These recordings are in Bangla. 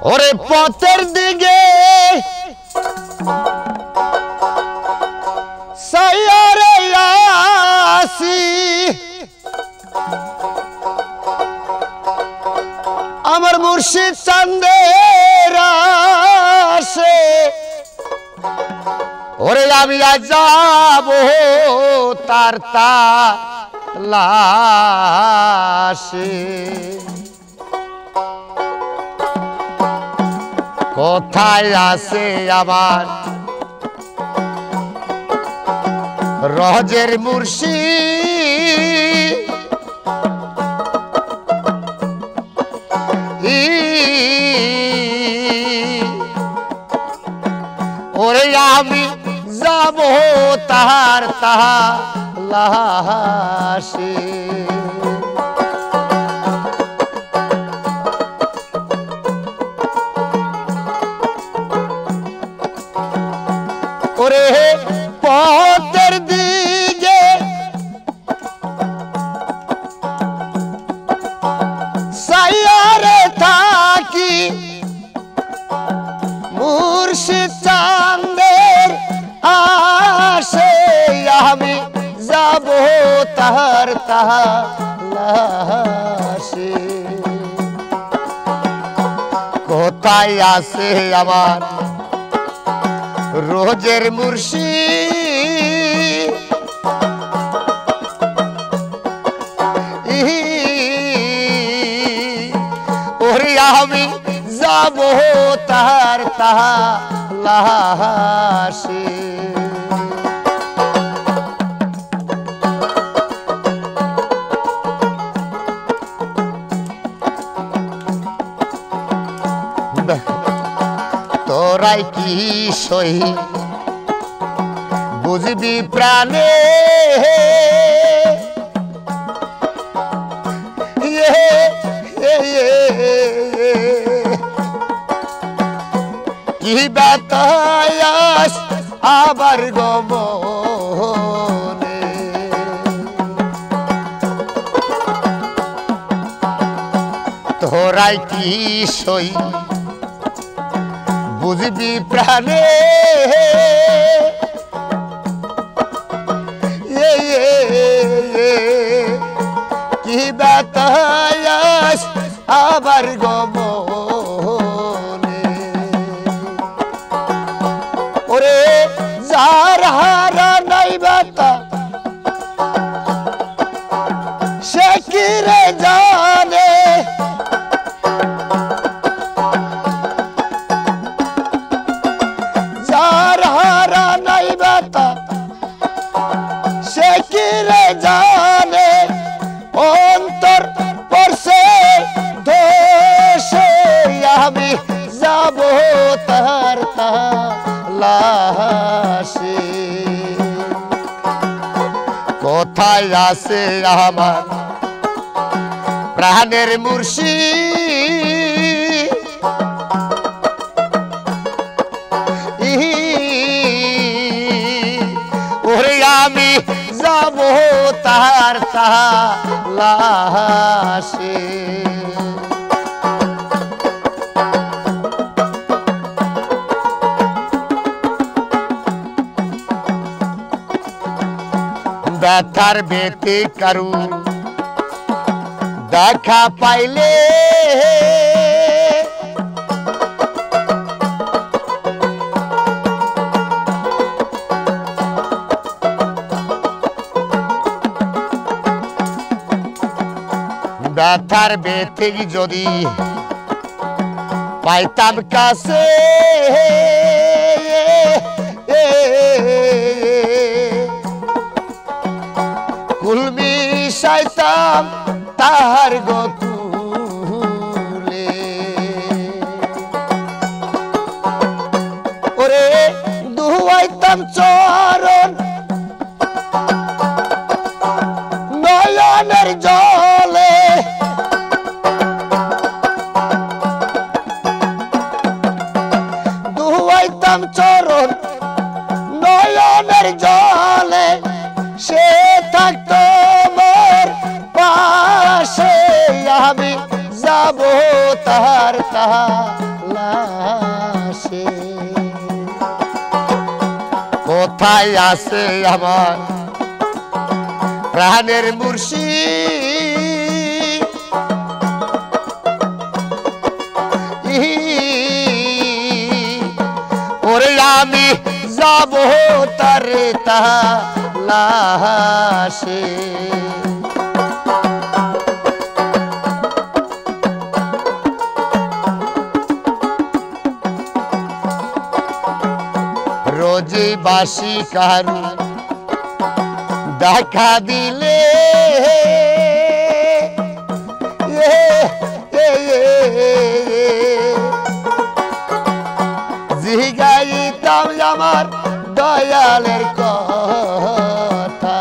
ওরে পথের দিকে সাইয়ারে আসি আমার মুর্শিদ চাঁদের আসে ওরে আমি আজ যাব তার তালাশে কোথায় আছে আমার রহজের মুর্শিদ ওরে আমি যাব তাহার তালাশে ওরে পথের দিকে সাইয়ারে থাকি মুর্শিদ চাঁদের আসে আমি যাব তাহার তালাশে কোথায় আছে আমার রোজের মুর্শিদ ওরে আমি যাব তাহার তালাশে তোরাই কি সহি বুঝবি প্রাণে কি বাতায়াস আবার গমনে তোরাই কি সই বুঝবি প্রাণে কি বাতায়াস আবার গমনে ওরে যার হারা নাই বাতা সে কি রে জানে যার হারা নাই বাতা সে কি রে জানে অন্তর পড়ছে দোষে আমি যাব তার তালাশে কোথায় আছে আমার প্রাণের মুর্শিদ ওরে আমি যাব তার তালাশে ব্যথার বেতে কারু দেখা পাইলে ব্যথার বেতে যদি পাইতাম কাছে কুলমি সাইতাম তাহার গতুলে ওরে দুয়াইতাম চরণ নয়নের জলে দুয়াইতাম চরণ নয়নের জলে সে থাকতো মোর পাশে আমি যাব তাহার তালাশে কোথায় আছে আমার প্রাণের মুর্শিদ ওরে আমি যাব তার তালাশে রোজে বাসি কারু দেখা দিলে জিগাইতাম আমার দয়ালের কথা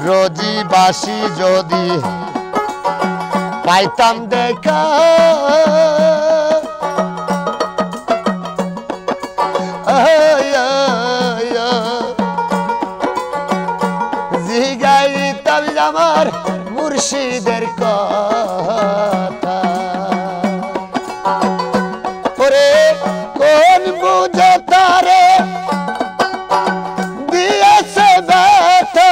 রোজি বাসি যদি পাইতাম দেখা জিগাইতাম আমার মুর্শিদের কথা ওরে কোন বুঝে তারে দিয়েছে ব্যথা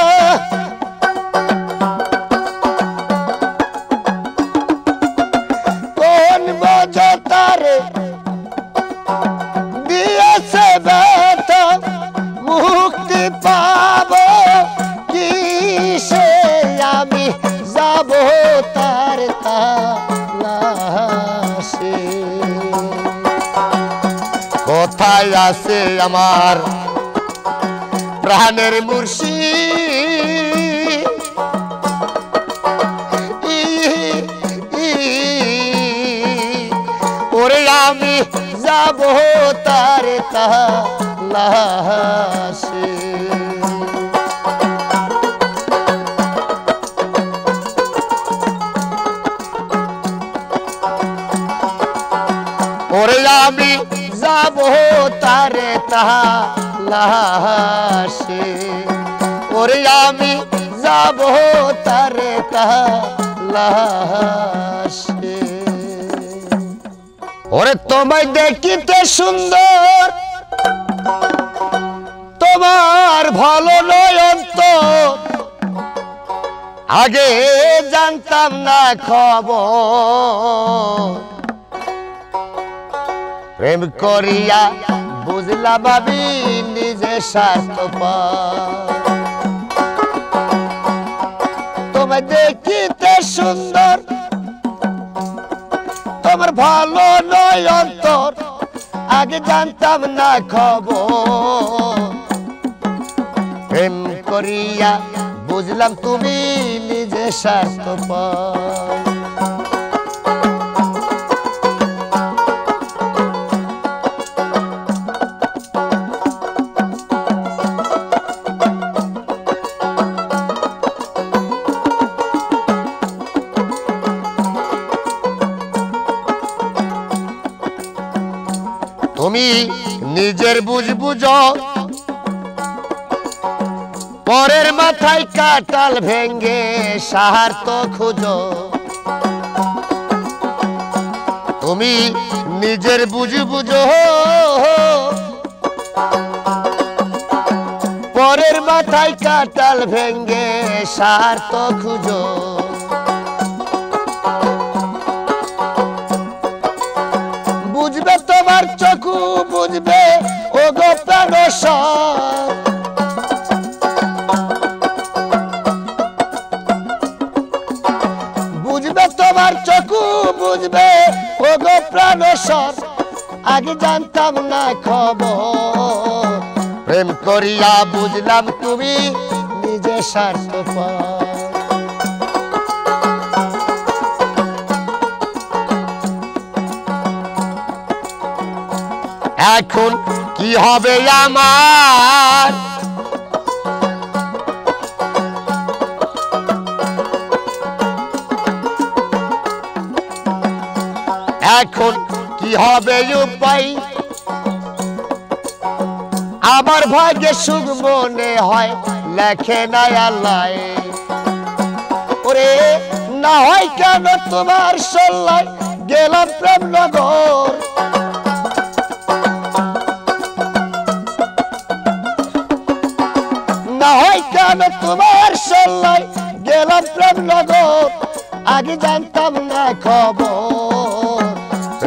কোন বুঝে তারে দিয়েছে ব্যথা মুক্তি পাবো কিসে আমি যাব তার তালাশে কোথায় আছে আমার প্রাণের মুর্শিদ ওরে আমি যাব তার তালাশে ওরে আমি যাব তার তালাশে ওরে আমি যাব তার তালাশে ওরে তোমায় দেখিতে সুন্দর তোমার ভালো নয়ন্ত আগে জানতাম না খবর প্রেম করিয়া বুঝলা ভাবি নিজে স্বার্থপর তোমায় দেখিতে সুন্দর তোমার ভালো নয় অন্তর আগে জানতাম না খবর প্রেম করিয়া বুঝলাম তুমি নিজে স্বার্থপর তুমি নিজের বুঝ বুঝো পরের মাথায় কাটাল ভেঙ্গে স্বার্থ খুঁজো তুমি নিজের বুঝ বুঝো পরের মাথায় কাটাল ভেঙ্গে স্বার্থ খুঁজো বুঝবে তোমার চকু বুঝবে ও গো প্রাণেশ্বর বুঝবে তোমার চকু বুঝবে ও গো প্রাণেশ্বর আগে জানতাম না খবর প্রেম করিয়া বুঝলাম তুমি নিজে স্বার্থপর এখন কি হবে আমার এখন কি হবে উপায় আমার ভাগ্যে সুখ মনে হয় লেখে না আল্লাহ ওরে না হয় কেন তোমার সল্লায় গেলাম প্রেম নগর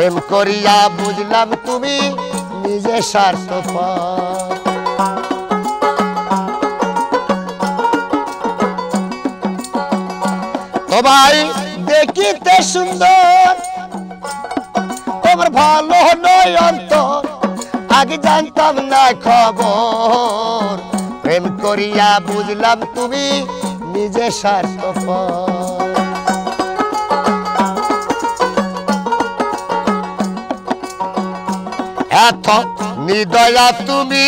প্রেম করিয়া বুঝলাম তুমি নিজে স্বার্থপর তোমায় দেখিতে সুন্দর তোমার ভালো নয় অন্তর আগে জানতাম না খবর প্রেম করিয়া বুঝলাম তুমি নিজে স্বার্থপর এত নিদয়া তুমি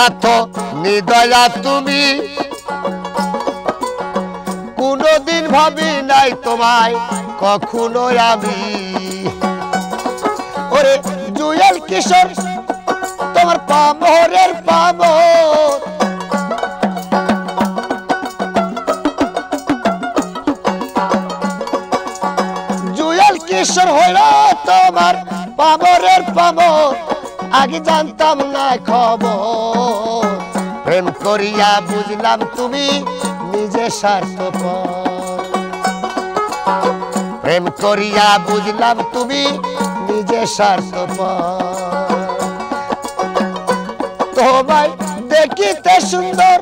এত নিদয়া তুমি কোনদিন ভাবি নাই তোমায় কখনো আমি ওরে জুয়েল কিশোর তোমার পামরের পামর জুয়েল কিশোর হইল তোমার পামরের পামর আগে জানতাম না খবর প্রেম করিয়া বুঝলাম তুমি নিজে স্বার্থপর প্রেম করিয়া বুঝলাম তুমি নিজে স্বার্থপর তোমায় দেখিতে সুন্দর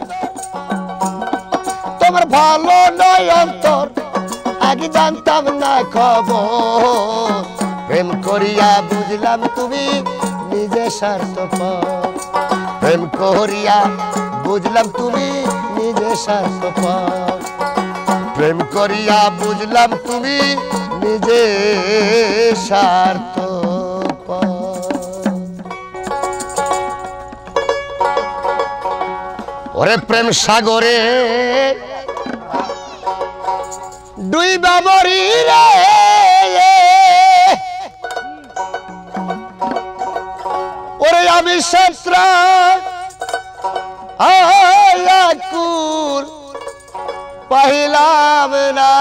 তোমার ভালো নয় অন্তর আগে জানতাম না খবর প্রেম করিয়া বুঝলাম তুমি নিজে স্বার্থপর প্রেম করিয়া বুঝলাম তুমি নিজে স্বার্থপর প্রেম করিয়া বুঝলাম তুমি নিজে স্বার্থপর ওরে প্রেম সাগরে ডুইবা মরি রে ওরে আমি সত্রা আয়াকুল পাইলাম না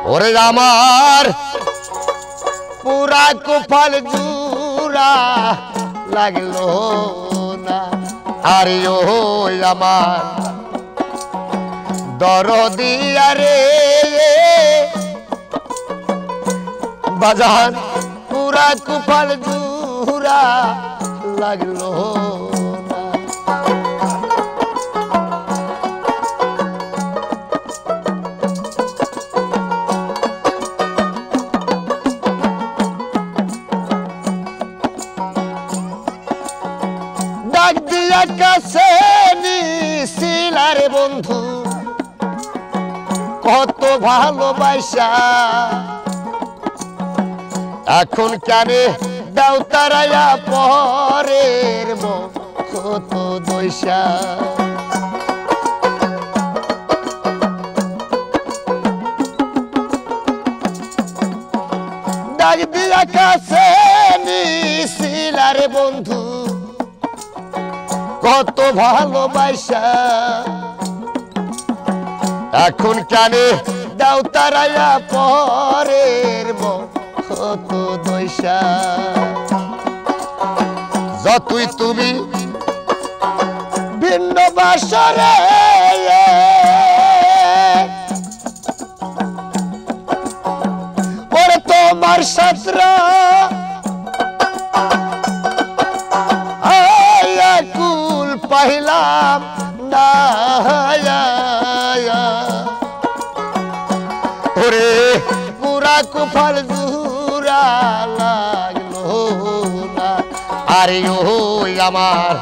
ওরে আমার পুরা কুফল জুরা লাগলো না আরে ও আমার দরদিয়া রে বাজান পুরা কুফল জুরা লাগলো না ডাক দিয়া কাছে নিছিলারে বন্ধু কত ভালোবাসা এখন কানে দাও তারায়া পরের কত দইসা ডাক দিয়া কাছে নিছিলারে বন্ধু কত ভালোবাসা এখন কানে দাও তারায়া পরের কত দইসা যতই তুমি ভিন্ন বাসরে ওরে তোমার সাতরা আয়াকুল পাইলাম না ওরে পুরা কুফল জুরা লাগলো না আরে ও আমার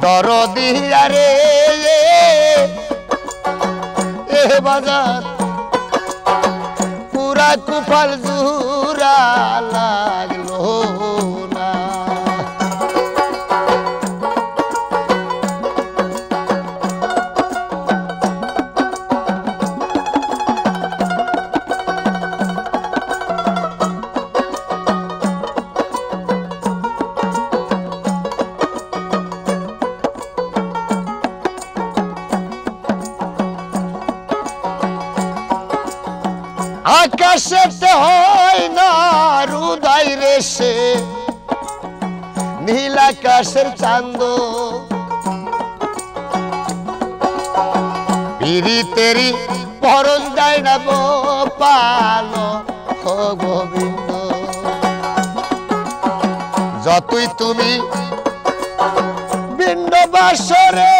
দরদিয়া রে এ বাজার পুরা কুফল জুরা লাগলো না আকাশেতে হয় না হৃদয় রে নীল আকাশের চাঁদ পিরিতেরি পরশ যায় না পালো ও গোবিন্দ যতই তুমি বিন্দ বাসরে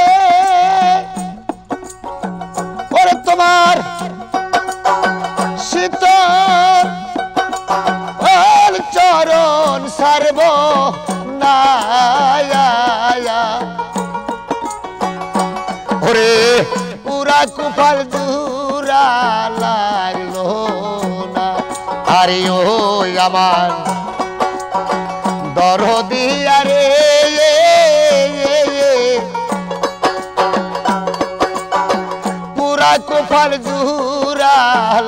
ওরে তোমার শীতল চরণ সারব না ওরে পুরা কুফাল জুরা লাগলো না আরে ও আমার দরদি আরে পুরা কুফাল জুরা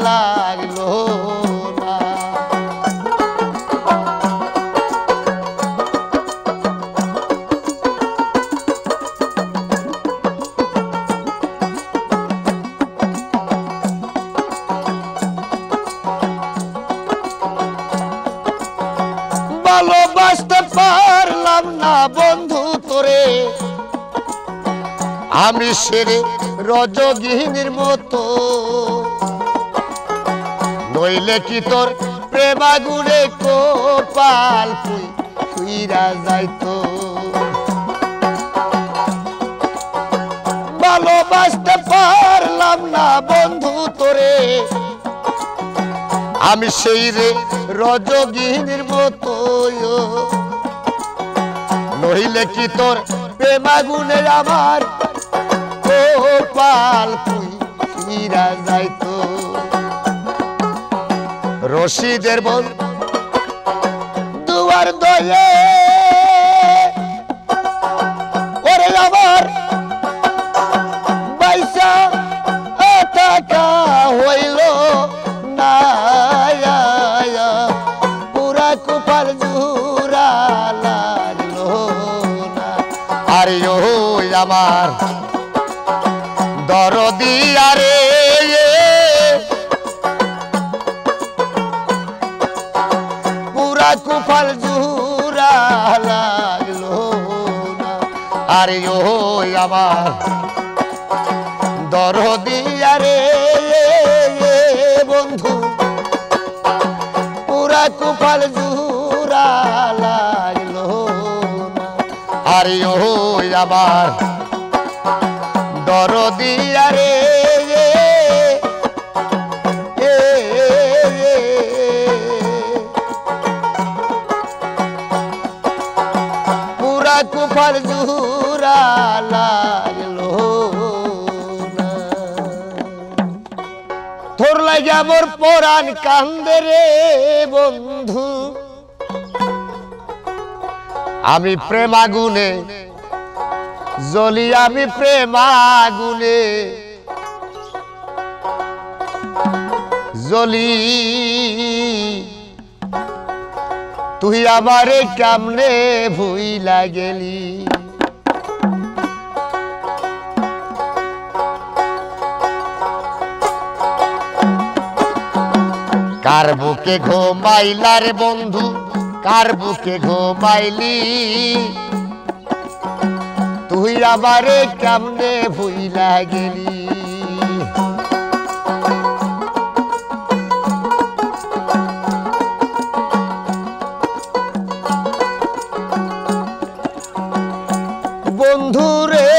লাগলো না ভালোবাসতে পারলাম না বন্ধু তোরে আমি সেরে রজগিনীর মতো নইলে কি তোর প্রেমাগুনে কপাল ফুইরা যাইতো ভালোবাসতে পারলাম না বন্ধু তোরে আমি সেই রে রজগিনীর মতো নইলে কি তোর প্রেমাগুনে আমার কপাল ফুইরা যাইতো রশিদের বল দুয়ার দয়ে ওরে আমার পয়সা টাকা হইল না পুরা কুপাল জুরা লাগলো না আরে ও আমার দরদি আরে পুরা কুফাল জুরা লাগলো না আরে ও আমার দরদি আরে বন্ধু পুরা কুফাল জুরা লাগলো না আরে ও আমার দরদি আরে পুরা কুফাল জুরা লাগলো না তোর লাগে মোর পরাণ কান্দে রে বন্ধু আমি প্রেমাগুনে জ্বলি আমি প্রেমাগুনে জ্বলি তুই আমারে কেমনে ভুইলা গেলি কার বুকে ঘুমাইলা রে বন্ধু কার বুকে ঘুমাইলি তুই আমারে কেমনে ভুইলা গেলি বন্ধু রে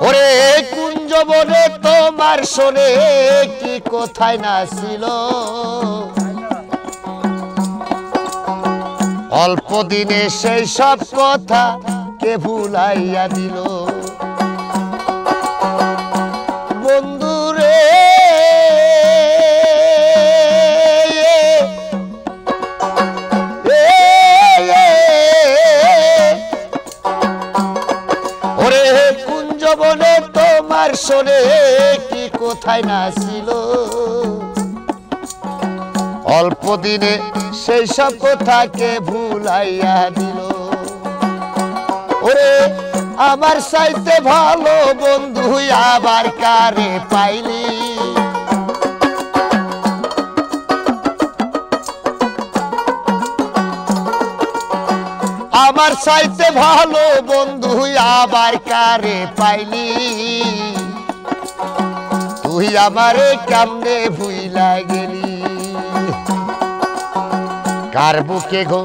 ওরে কুঞ্জবনে তোমার শোনে কি কোথায় না ছিল অল্প দিনে সেই সব কথা কে ভুলাইয়া দিল বন্ধু রে ওরে কুঞ্জবনে তোমার শোনে কি কোথায় না ছিল অল্প দিনে সেই সব কথাকে ভুলাইয়া দিল ওরে আমার চাইতে ভালো বন্ধু আবার কারে পাইলি আমার চাইতে ভালো বন্ধু আবার কারে পাইলি তুই আমারে কেমনে ভুইলা গেলি কার বুকে গো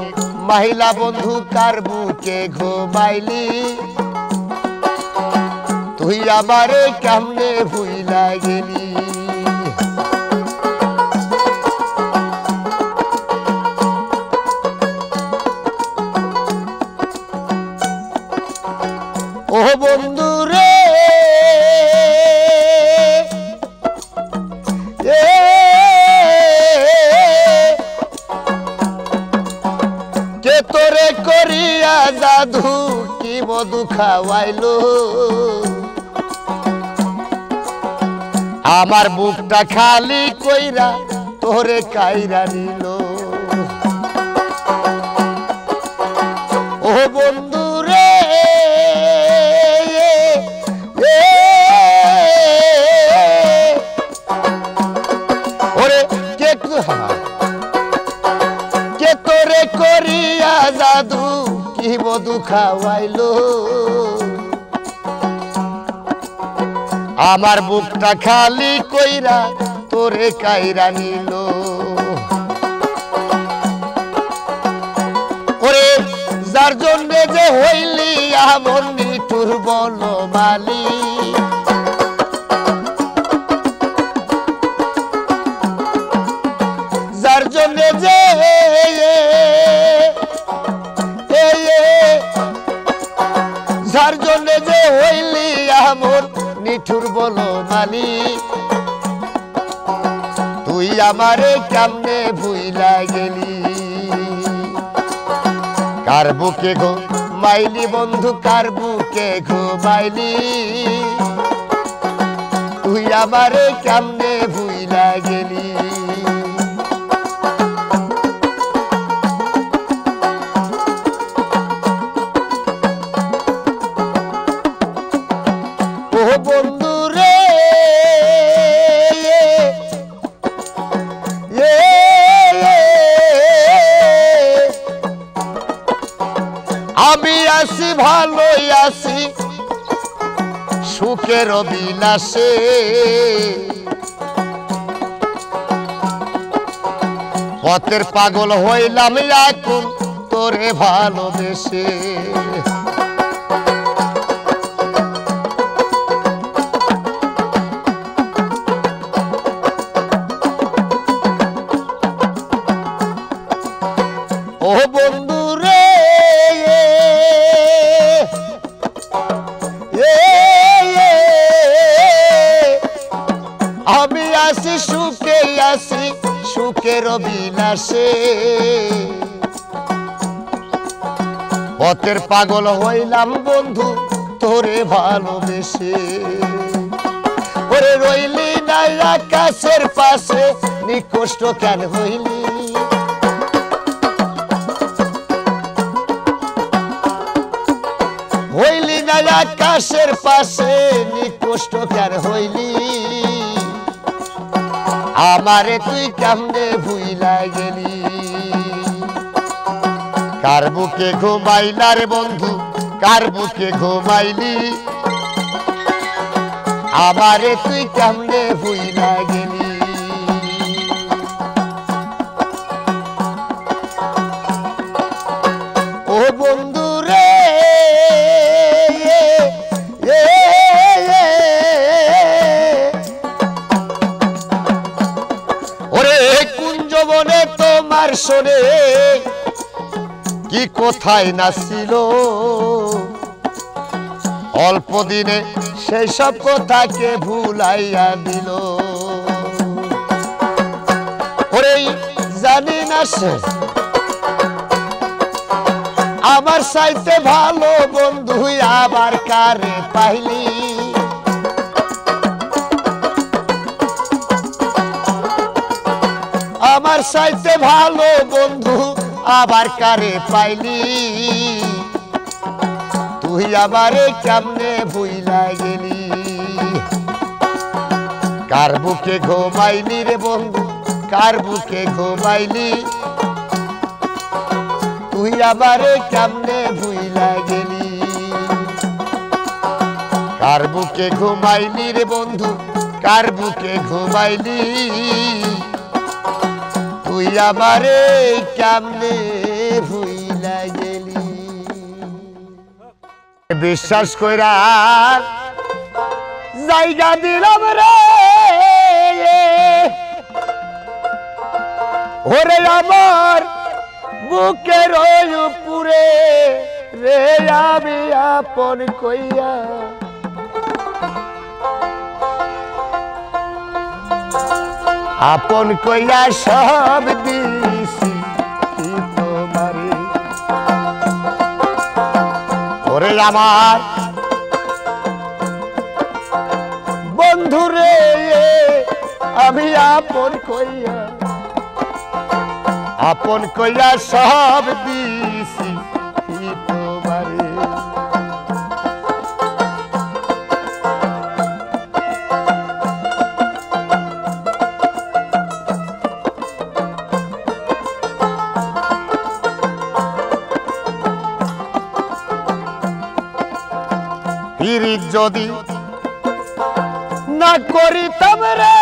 মহিলা বন্ধু কার বুকে ঘুমাইলি তুই আমারে কেমনে ভুইলা গেলি ও বন্ধু রে কে তোরে করিয়া জাদু কি মধু খাওয়াইলো আমার বুকটা খালি কইরা তোরে কাইরা নিল ও বন্ধু রে ওরে কে তোরে করিয়া জাদু কি মধু খাওয়াইলো আমার বুকটা খালি কইরা তোরে কাইরা নিল ওরে যার জন্য যে হইলি এমন নিঠুর বলো মালি যার জন্য যে যার জন্য যে হইলি এমন নিঠুর বলো মালি তুই আমারে কেমনে ভুইলা গেলি কার বুকে গো মাইলি বন্ধু কার বুকে ঘুমাইলি তুই আমারে কেমনে ভুইলা গেলি ও বন্ধু রে আমি আসি ভালোই আসি সুখের বিলাসে পথের পাগল হইলাম এখন তোরে ভালোবেসে ও বন্ধু রে আমি আসি সুখে আসি সুখের বিলাসে পথের পাগল হইলাম বন্ধু তোরে ভালোবেসে ওরে রইলি না আকাশের পাশে নিকষ্ট কেন হইলি হইলি না আকাশের পাশে নিকষ্ট কেন হইলি আমারে তুই কেমনে ভুইলা গেলি কার বুকে ঘুমাইলা রে বন্ধু কার বুকে ঘুমাইলি আমারে তুই কেমনে ভুইলা গেলি ও বন্ধু রে ওরে কুঞ্জবনে তোমার শোনে কি কোথায় নাছিল অল্প দিনে সেই সব কথাকে ভুলাইয়া দিল ওরে জানি না সে আমার চাইতে ভালো বন্ধু আবার কারে পাইলি আমার চাইতে ভালো বন্ধু আবার কারে পাইলি তুই আমারে কেমনে ভুইলা গেলি কার বুকে ঘুমাইলি রে বন্ধু কার বুকে ঘুমাইলি তুই আমারে কেমনে ভুইলা গেলি কার বুকে ঘুমাইলি রে বন্ধু কার বুকে ঘুমাইলি তুই আমারে কেমনে ভুইলা গেলি বিশ্বাস কইরা জায়গা দিলাম রে ওরে আমার বুকের উপরে রে আমি আপন কইয়া আপন কইয়া সব দিছি তোমারে ওরে আমার বন্ধুরে আমি আপন কইয়া সব দিছি তোমারে পিরিত যদি না করিতাম রে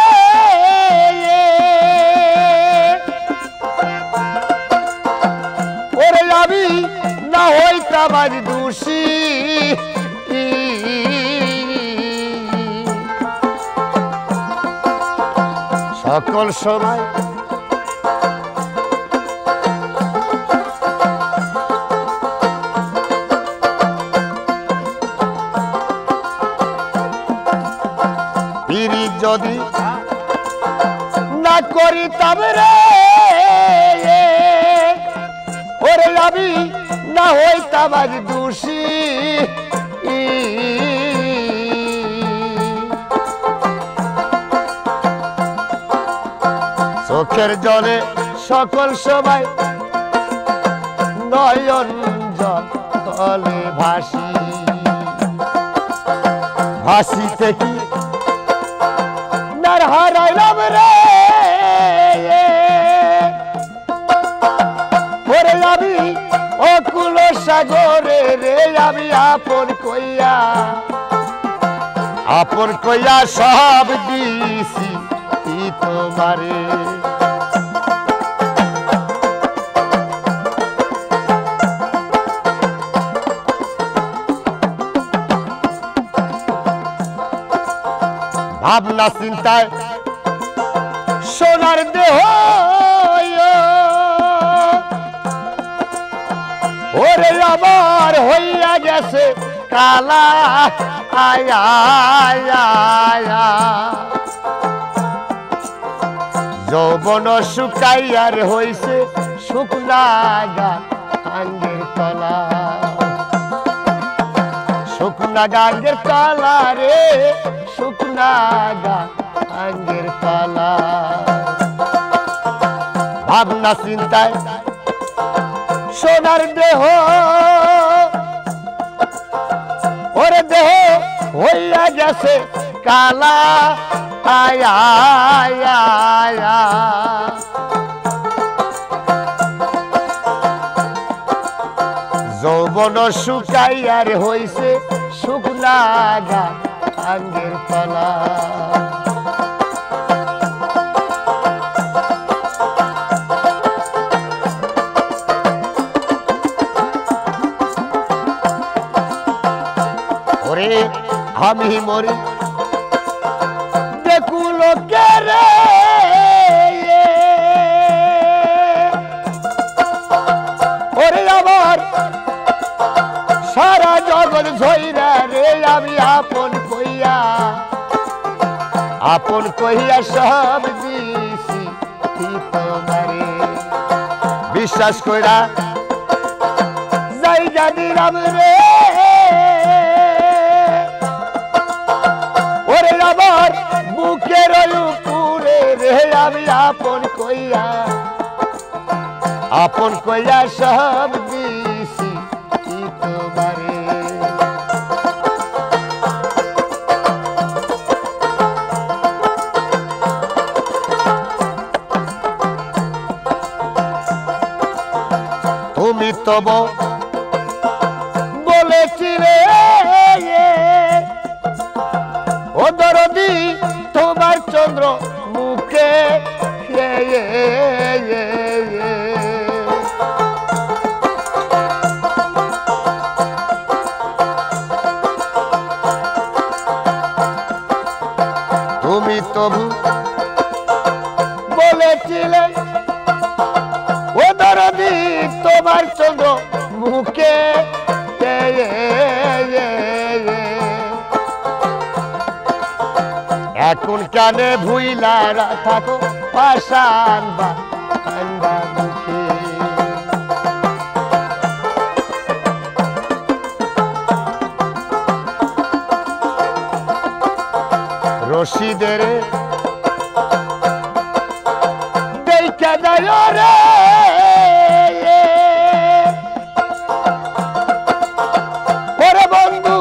ওরে আমি না হইতাম আজ দোষী সকল সময় পিরিত যদি না করিতাম রে ওরে আমি না হইতাম আজ দোষী চোখের জলে সকল সময় নয়ন জলে ভাসি ভাসিতে কি নার হারাইলাম রে ওরে আমি অকুল সাগরে রে আমি আপন কইয়া সব দিছি তোমারে ভাবনা চিন্তায় সোনার দেহ ওরে আমার হইয়া গেছে কালা আয়া যৌবন শুকাইয়ার হইছে শুকনা গাঙ্গের তলা শুকনা গাঙ্গের তলা রে শুকনা গাঙ্গের তলা ভাবনা চিন্তায় সোনার দেহ ওরে দেহ হইয়া গেছে কালা আয়া যৌবন শুকাইয়ার হইছে শুকনা গাঙ্গের তলা ওরে আমি মরি দেখুল কে রে ওরে আমার সারা জগৎ ঝইরা রে আমি আপন কইয়া সব দিছি তোমারে বিশ্বাস কইরা জায়গা দিলাম রে ওরে আমার বুকের উপরে রে আমি আপন কইয়া সব দিছি তোমারে এখন কানে ভুইলা থাকো পাশান বান্দা দুঃখে রশিদের দেখা যায় রে ওরে বন্ধু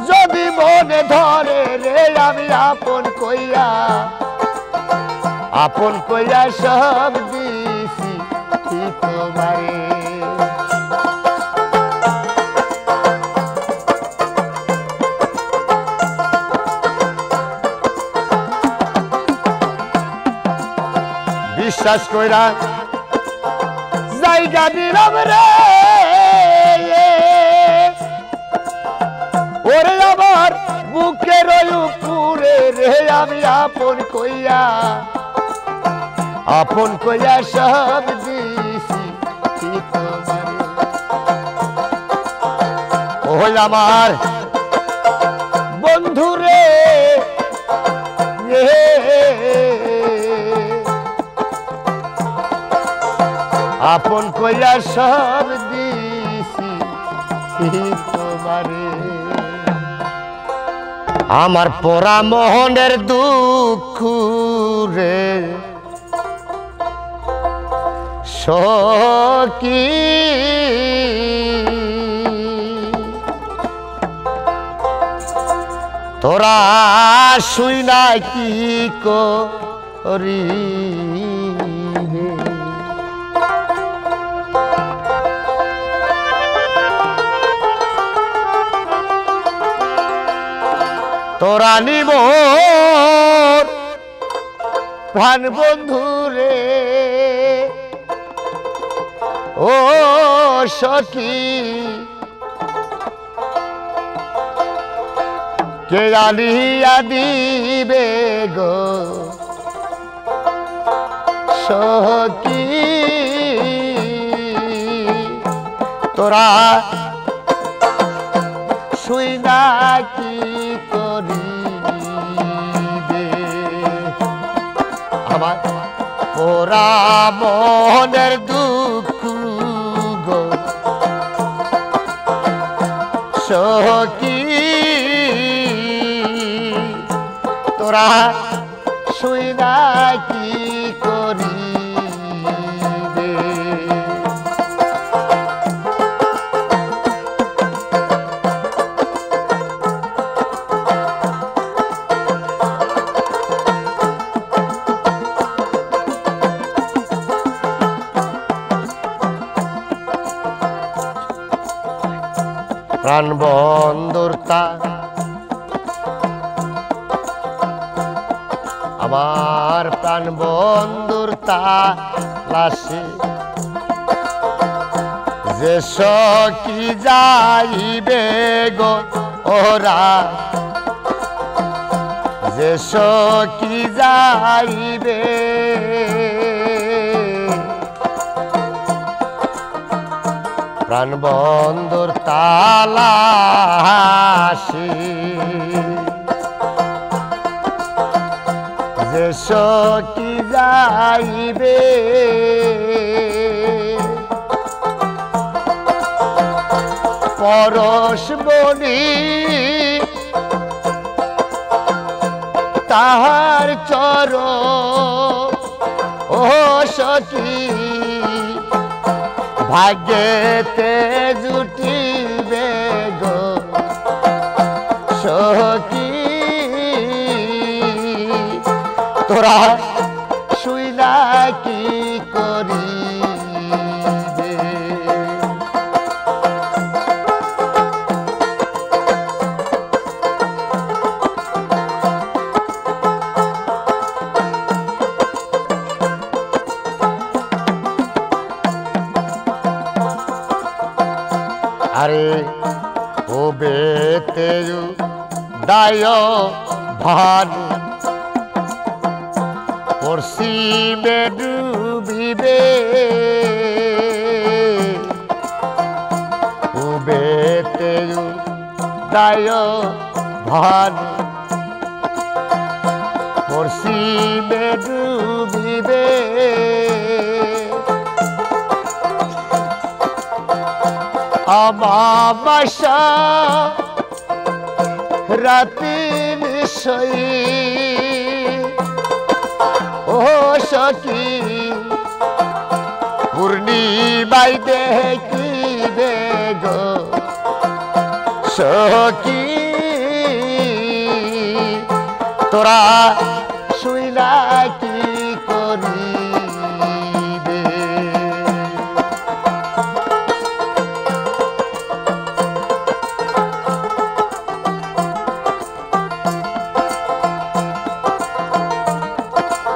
যদি মনে ধরে রে আমি আপন কইয়া সব দিছি তোমারে বিশ্বাস কইরা জায়গা দিলাম রে ওরে আমার বুকের উপরে রে আমি আপন কইয়া সব দিছি তোমারে ওই আমার বন্ধু রে আপন কইয়া সব দিছি তোমারে আমার পোড়া মোহনের দুঃখ রে সখী তোরা শুই না কি করি তোরা নিব প্রাণ বন্ধু রে ও সখী কে আলিয়া দিবে গো সখী তোরা শুই না কি করিবে আমার পোড়া মনের দুঃখ গো সখী তোরা শুই না কি করিবে প্রাণ বন্ধুরতা আমার প্রাণ বন্ধুরতা লাশে যে সখী যাইবে গো ওরা যে সখী যাইবে প্রাণ বন্ধুর তালাশি যে সখী যাইবে পরশ বনি তাহার চর ও সখী ভাগ্যেতে জুটিবে গো সখী তোরা শুই না কি করিবে আরে ও বেতেয়ু দায় ভানু পশ্চিমে ডুবিবে ও বেতেয়ু দায় ভানু পশ্চিমে ডুবিবে আমাবাসা রাতি নিশই ও সখী পূর্ণিমাই দেখিবে গো সখী তোরা শুইলা কি করিবে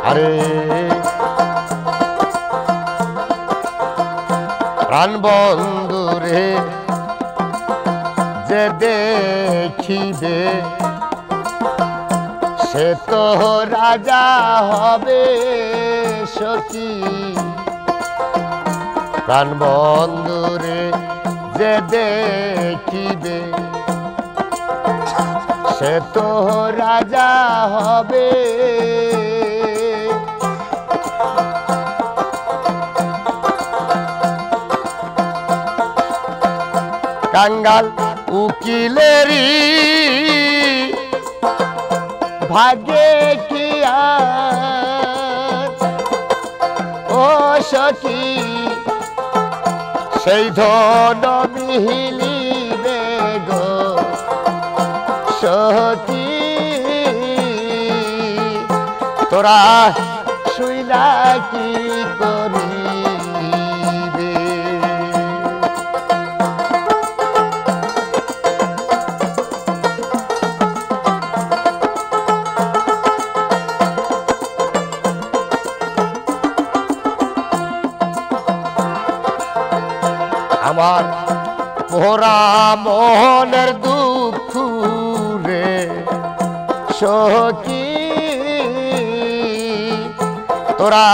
আরে প্রাণ বন্ধুরে যে দেখিবে সে তো রাজা হবে সখী প্রাণ বন্ধুরে যে দেখিবে সে তো রাজা হবে কাঙ্গাল উকিলেরি ভাগ্যে কি ও সখী সেই ধন মিলিবে গো সখী তোরা শুইলা কি করিবে আমার মোরা মোহনের দুঃখ রে সখী তোরা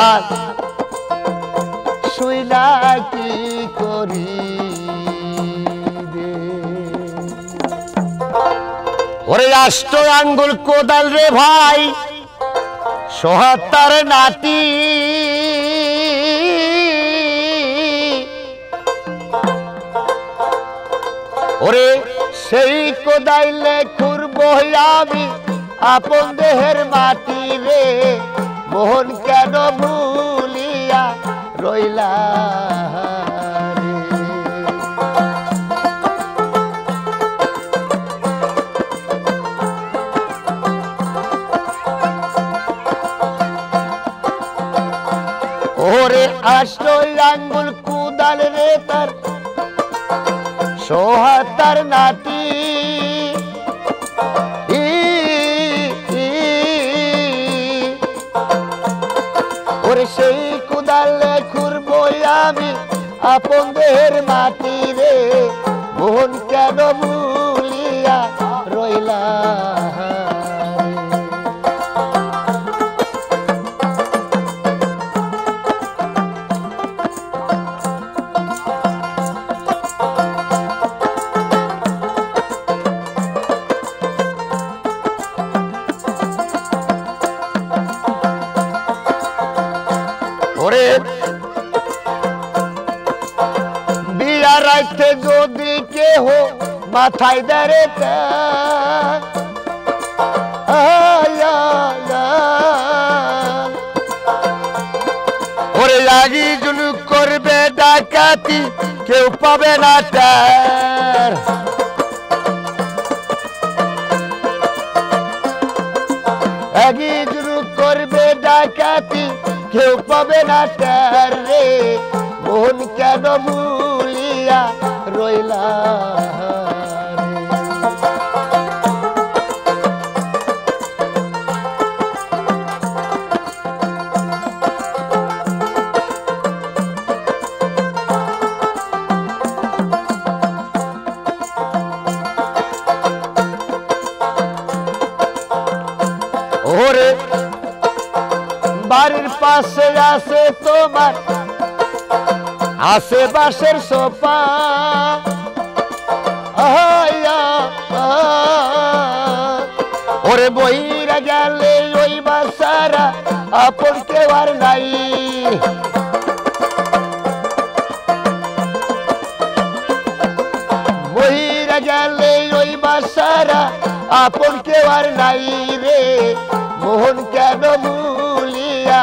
শুইলা কি করিবে ওরে আষ্ট আঙ্গুল কোদাল রে ভাই ৭৭ নাতি ওরে সেই কোদাইলে খুরব আমি আপন দেহের মাটি রে মোহন কেন ভুলিয়া রইলা ওরে আষ্ট আঙ্গুল কোদাল রে তার ৭৭ নাতি ওরে সেই কোদালে খুরব আমি আপন দেহের মাটি রে মোহন কেন ভুলিয়া রইলা বিয়া রাইতে যদি কেহ মাথায় দাঁড়ে ওরে লাগি জুলুক করবে ডাকাতি কেউ পাবে না তার লাগি জুলুক করবে ডাকাতি কেউ পাবে না তার রে মোহন কেন ভুলিয়া রইলা ওরে বাড়ির পাশে আছে তোমার আশেপাশের সোপা ওরে বইরা গেলে ওই বাস সারা আপন কেউ আর নাই মহিরা গেলে ওই বাসারা আপন কেউ আর নাই রে মোহন কেন ভুলিয়া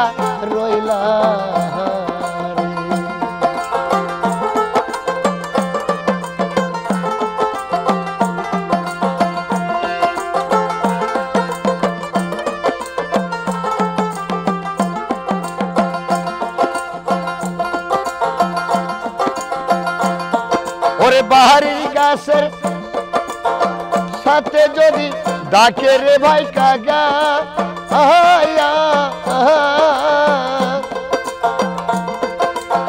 রইলা ওরে বাহারির গাছের সাথে যদি ডাকে রে ভাই কাগা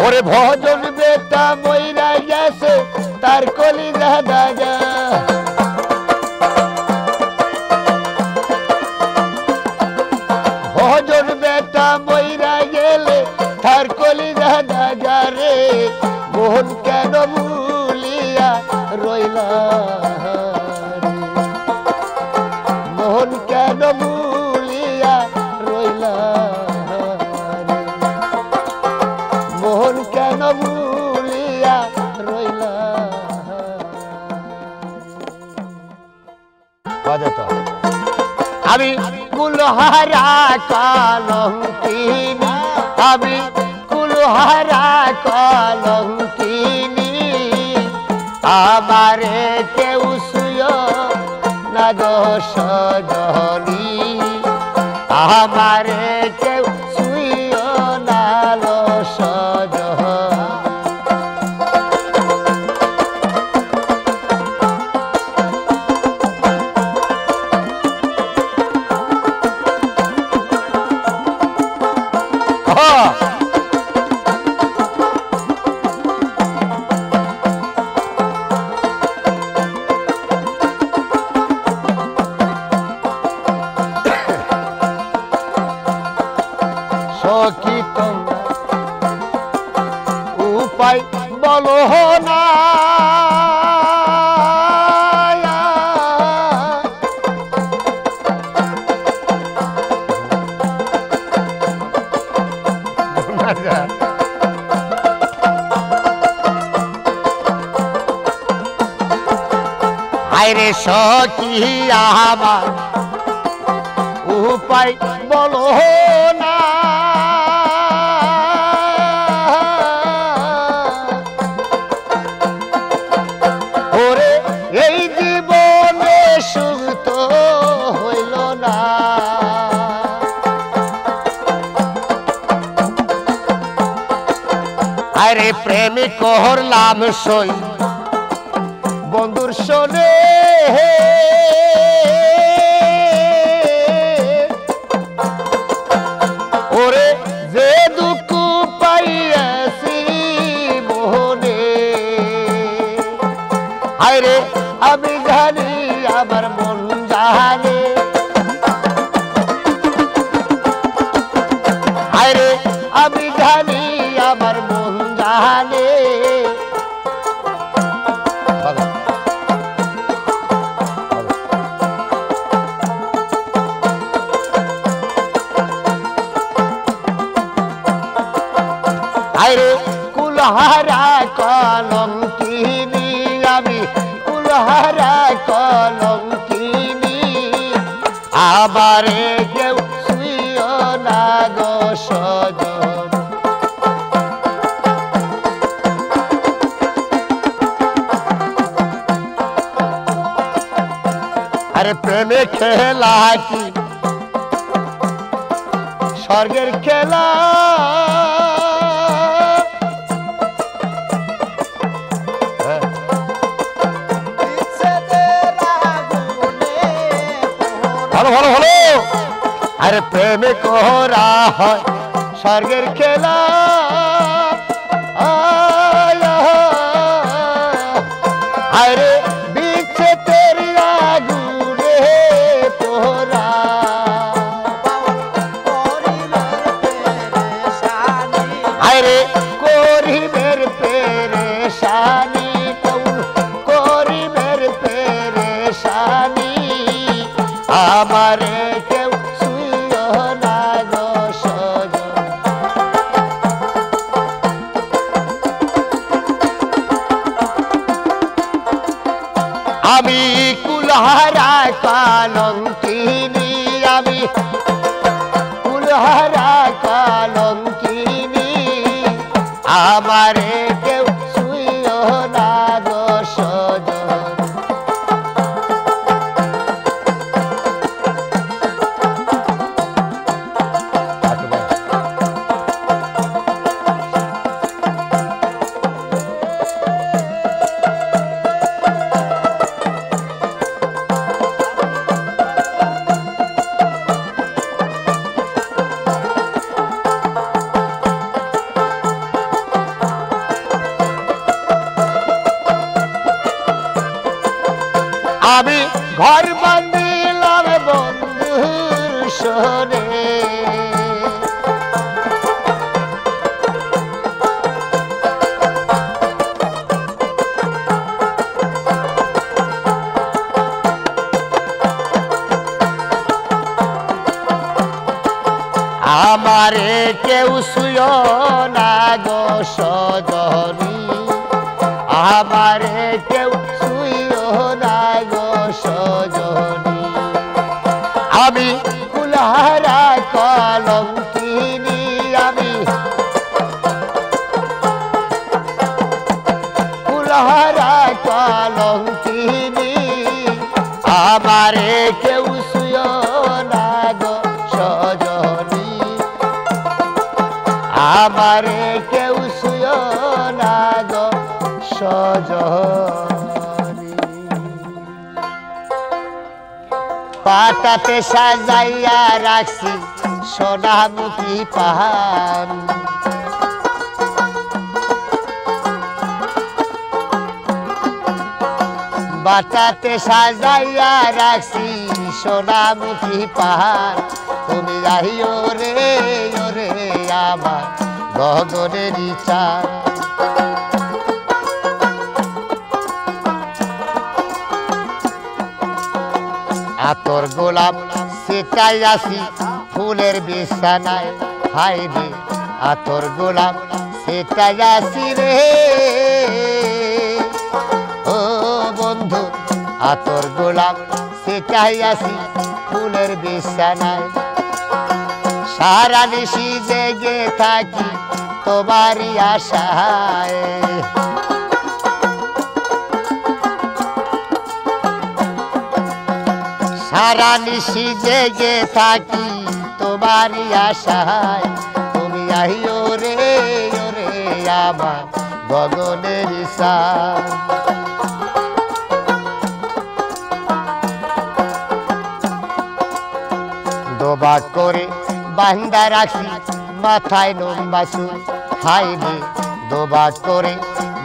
ওরে ভজন বেটা মইরা গেছে তার কলিজা দাগা ভজন বেটা মইরা গেলে তার কলিজা দাগা রে মোহন কেন ভুলিয়া রইলা মোহন কেন ভুলিয়া রইলা মোহন কেন ভুলিয়া রইলা আমি কুলহারা কলঙ্কিনী আমি কুলহারা কলঙ্কিনী আমারে কেউ শুয় না গো সজনী আমারে কেউ শুয় না গো সজনী সখী তোমরা উপায় বলো না আরে সখী আমার উপায় বলো না ওরে এই জীবনে সুখ তো হইল না আরে প্রেমে করলাম সই বন্ধুর শোনে ওরে যে দুঃখ পাইয়াছি মোহনে আরে আমি জানি আমার মন জানে আরে আমি জানি আমার মন জানে আরে কুলহারা কলঙ্কিনী আমি কুলহারা কলঙ্কিনী আমারে কেউ শুইয় না গো সজন আরে প্রেমে খেলা কি স্বর্গের খেলা ভালো ভালো ভালো আরে প্রেমে করা হয় স্বর্গের খেলা আরে বিচ্ছে তেরি আগুনে পোরা আরে করিবের পেরেশানি করিবের পেরেশানি আমারে কেউ শুইয় না আমি কুলহারা কলঙ্কিনী আমি কুলহারা কলঙ্কিনী আমারে কেউ ছুঁয়ো না গো সজন আমি ঘর বাঁধিলাম বন্ধুর সনে আমারে কেউ ছুঁয়ো না গো সজনী আমারে কেউ ছুঁয়ো না গো সজনী আমি কুলহারা কলঙ্কিনী আমি কুলহারা কলঙ্কিনী আমারে কেউ ছুঁয়ো না গো সজনী আমারে কেউ ছুঁয়ো না গো সজনী পাটাতে সাজাইয়া রাখছি সোনামুখী পান বাটাতে সাজাইয়া রাখছি সোনামুখী পান তুমি যাইও রে ওরে আমার গগনেরই চাঁদ আতর গোলাপ সেটাই আসি ফুলের বিছানায় হাই রে আতর গোলাপ সেটাই আসি রে ও বন্ধু আতর গোলাপ সেটাই আসি ফুলের বিছানায় সারা নিশি জেগে থাকি তোমারই আশায় সারা নিশি জেগে থাকি তোমারই আশায় তুমি আইও রে ওরে আমার গগনের চাঁদ দোবা করে বান্দা রাখি মাথায় লম্বা চুল হাই রে দোবা করে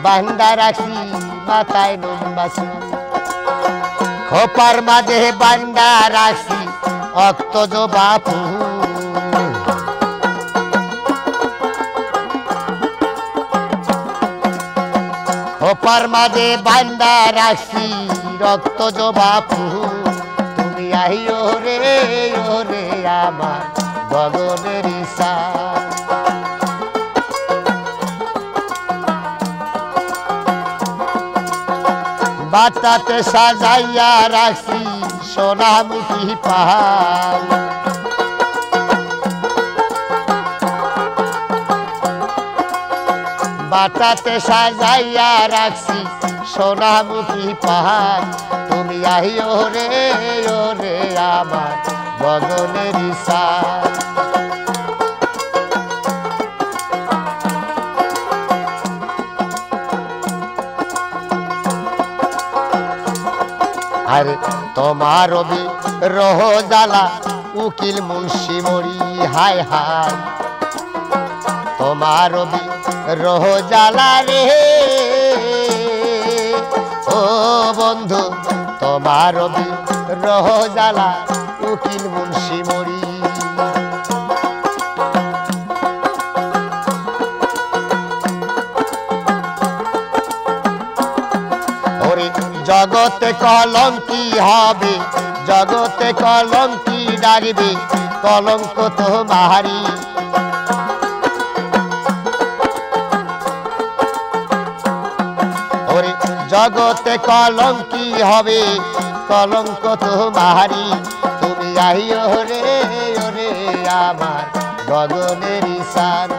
বান্দা রাখি মাথায় লম্বা চুল খোপার মাঝে বান্দা রাখি অক্ত জবা ফুল খোপার মাঝে বান্দা রাখি রক্ত জবা ফুল তুমি আইও রে ওরে আমার গগনের চাঁদ বাটাতে সাজাইয়া রাখছি সোনামুখী পান বাটাতে সাজাইয়া রাখছি সোনামুখী পান তুমি আইও রে ওরে আমার গগনের চাঁদ আরে তোমার রবি রহ জ্বালা উকিল মুন্সি মরি হায় হায় তোমার রবি রহ জ্বালা রে ও বন্ধু তোমার রবি রহ জ্বালা উকিল মুন্সি মরি জগতে কলঙ্কি হবে জগতে কলঙ্কি ডাকবে কলঙ্ক তোমারি ওরে জগতে কলঙ্কি হবে কলঙ্ক তোমারি তুমি আইও রে ওরে আমার গগনের ঈশান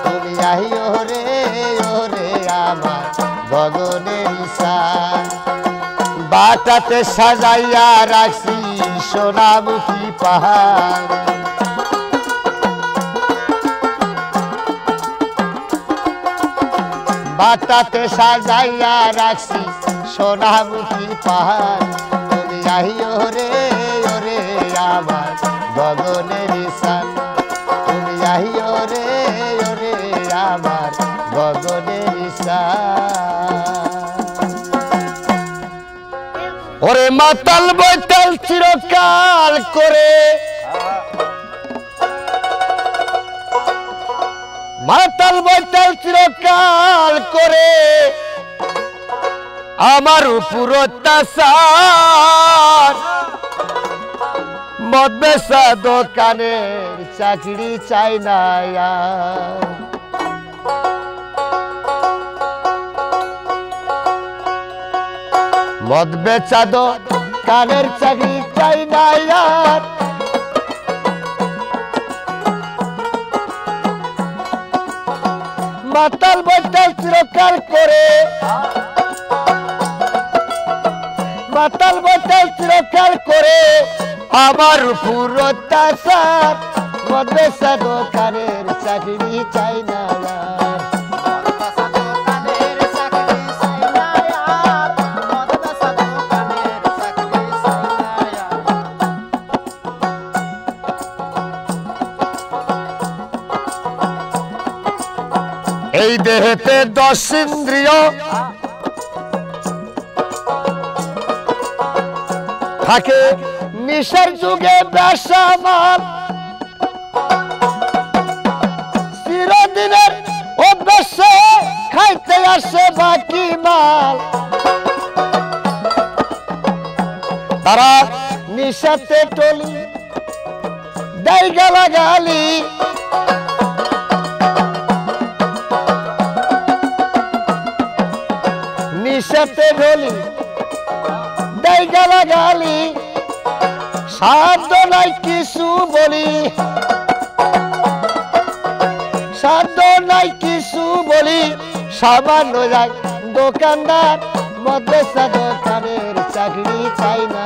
তুমি আইও রে ওরে আমার গগনের ঈশান বাটাতে সাজাইয়া রাখছি সোনামুখী পাহাড় বাটাতে সাজাইয়া রাখছি সোনামুখী পাহাড় তুমি আইও রে ওরে আমার গগনের ঈশান তুমি আইও রে ওরে আমার গগনের ঈশান ওরে মাতাল বৈতাল চিরকাল করে মাতাল বৈতাল চিরকাল করে আমার উপর অত্যাচার মদ বেচা দোকানের চাকরি চাই না মদ বেচা দোকানের চাকরি চাই না মাতাল বৈতাল চিরকাল করে মাতাল বৈতাল চিরকাল করে আমার উপর অত্যাচার মদ বেচা দোকানের চাকরি চাই না এই দেহেতে 10 ইন্দ্রিয় থাকে নিশার যুগে বেসামাল চিরদিনের অভ্যাসে খাইতে আসে বাকি মাল তারা নিশাতে টলি দেয় গালাগালি নিশাতে ঢলি দেয় গালাগালি সাধ্য নাই কিছু বলি সাধ্য নাই কিছু বলি সামান্য যায় দোকানদার মদ বেচা দোকানের চাকরি চাই না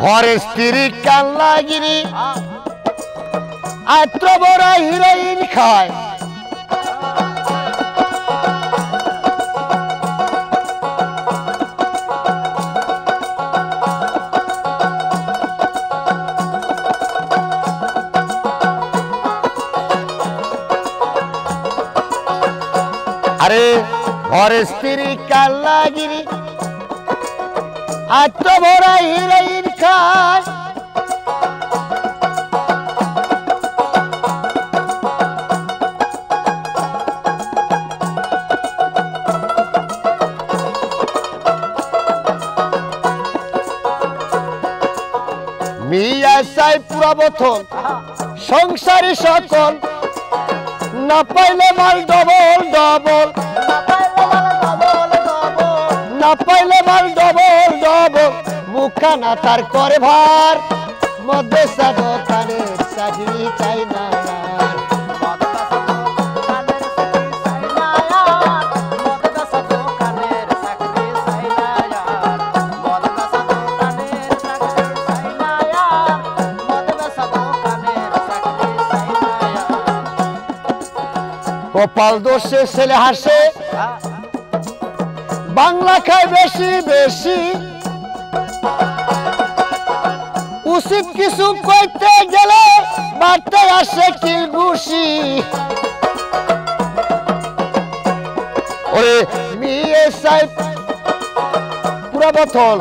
ঘরে স্ত্রী কাল্লাগিরি এত বড় হিরোইন খায় আরে ঘরে স্ত্রী কাল্লাগিরি এত বড় হিরোইন খায় মিয়া চাই পুরা বোতল সংসারী সকল না পাইলে মাল ডবল ডবল না পাইলে মাল ডবল ডবল মুখখানা তার করে ভার মদ বেচা দোকানের চাকরি চাই না কপাল দোষে ছেলে হাসে বাংলা খায় বেশি বেশি উচিত কিছু কইতে গেলে বাড়তে আসে কিল ঘুষি ওরে মিয়ে সাহেব পুরা বোতল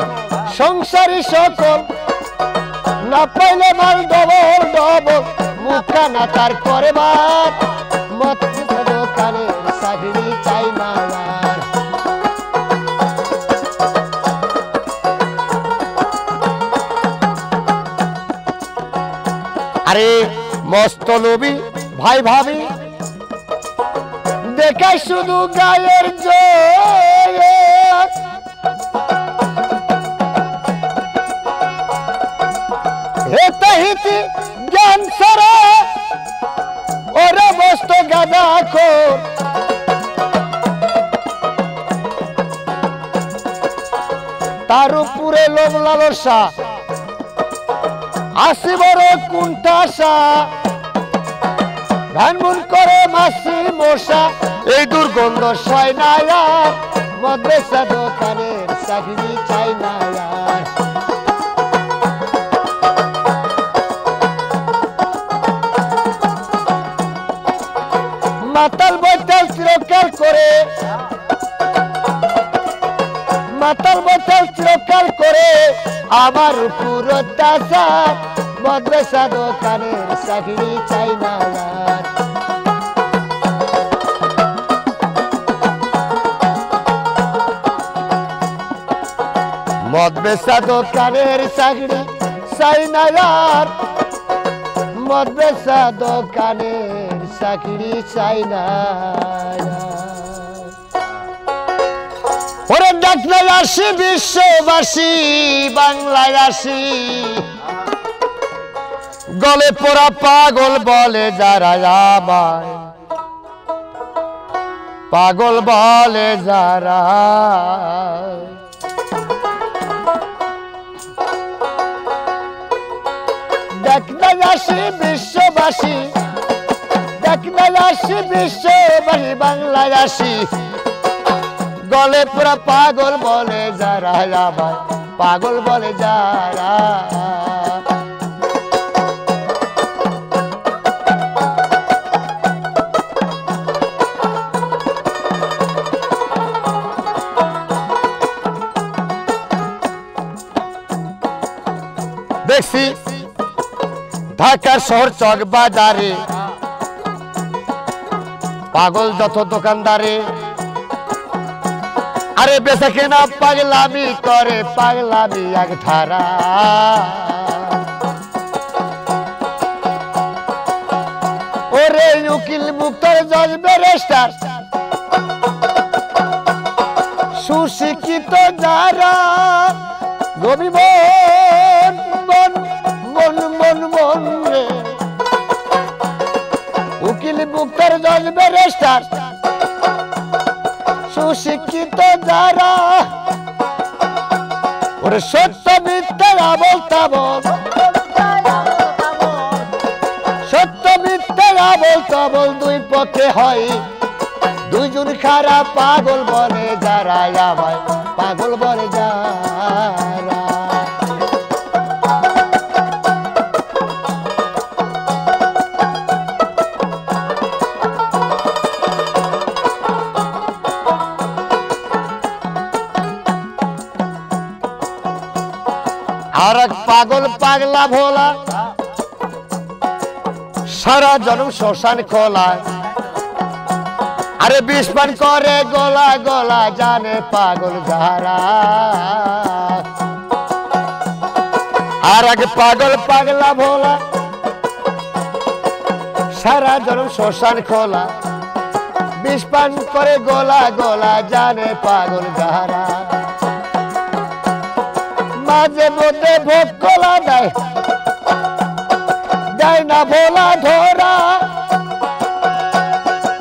সংসারী সকল না পাইলে মাল ডবল ডবল মুখখানা তার করে বাদ মদ দোকানের চাকরি না আর। আরে মস্তলবি ভাই ভাবি দেখে শুধু গায়ের জোর, হেতে হিতি জ্ঞান সারা ওরে মস্ত গাদা খোর। তার উপরে লোভ লালসা আসি বড় কুণ্ঠাসা, ধানমুন করে মাসি মশা এই দুর্গন্ধ সয় না আর, মাদ্রাসা দোকানের চাকরি চাই না আর। মাতাল বৈতাল চিরকাল করে, মাতাল বৈতাল চিরকাল করে আমার উপর অত্যাচার, মাদ্রাসা দোকানের চাকরি চাই না আর। মাদ্রাসা দোকানের চাকরি চাই না আর, মাদ্রাসা দোকানের চাকরি চাই না। ওরে ডাকলে আসি বিশ্ববাসী বাংলায় আসি, গলে পোড়া পাগল বলে যারা আমায়, পাগল বলে যারা। ডাকলে আসি বিশ্ববাসী, ডাকলে আসি বিশ্ববাসী বাংলায় আসি, গলে পুরা পাগল বলে যারা আমায়, পাগল বলে যারা। দেখছি ঢাকার শহর চক বাজারে পাগল যত দোকানদারে, আরে বেচা কেনা পাগলামি করে, পাগলামি এক ধারা। ওরে উকিল মুক্তার জজ ব্যারিস্টার সুশিক্ষিত যারা, গভীর মন মন মন মন রে, উকিল মুক্তার জজ ব্যারিস্টার সুশিক্ষিত যারা, ওরে সত্য মিথ্যা আবল তাবল, সত্য মিথ্যা আবল তাবল দুই পক্ষে হয়, দুইজন খারাপ পাগল বলে যারা আমায়, পাগল বলে যারা। আর এক পাগল পাগলা ভোলা সারা জন্ম শ্মশান খোলা, আরে বিষ পান করে গলা গলা জানে পাগল যারা। আর এক পাগল পাগলা ভোলা সারা জন্ম শ্মশান খোলা, বিষ পান করে গলা গলা জানে পাগল যারা। মাঝে মধ্যে ভোগ কলা দেয়, দেয় না ভোলা ধরা,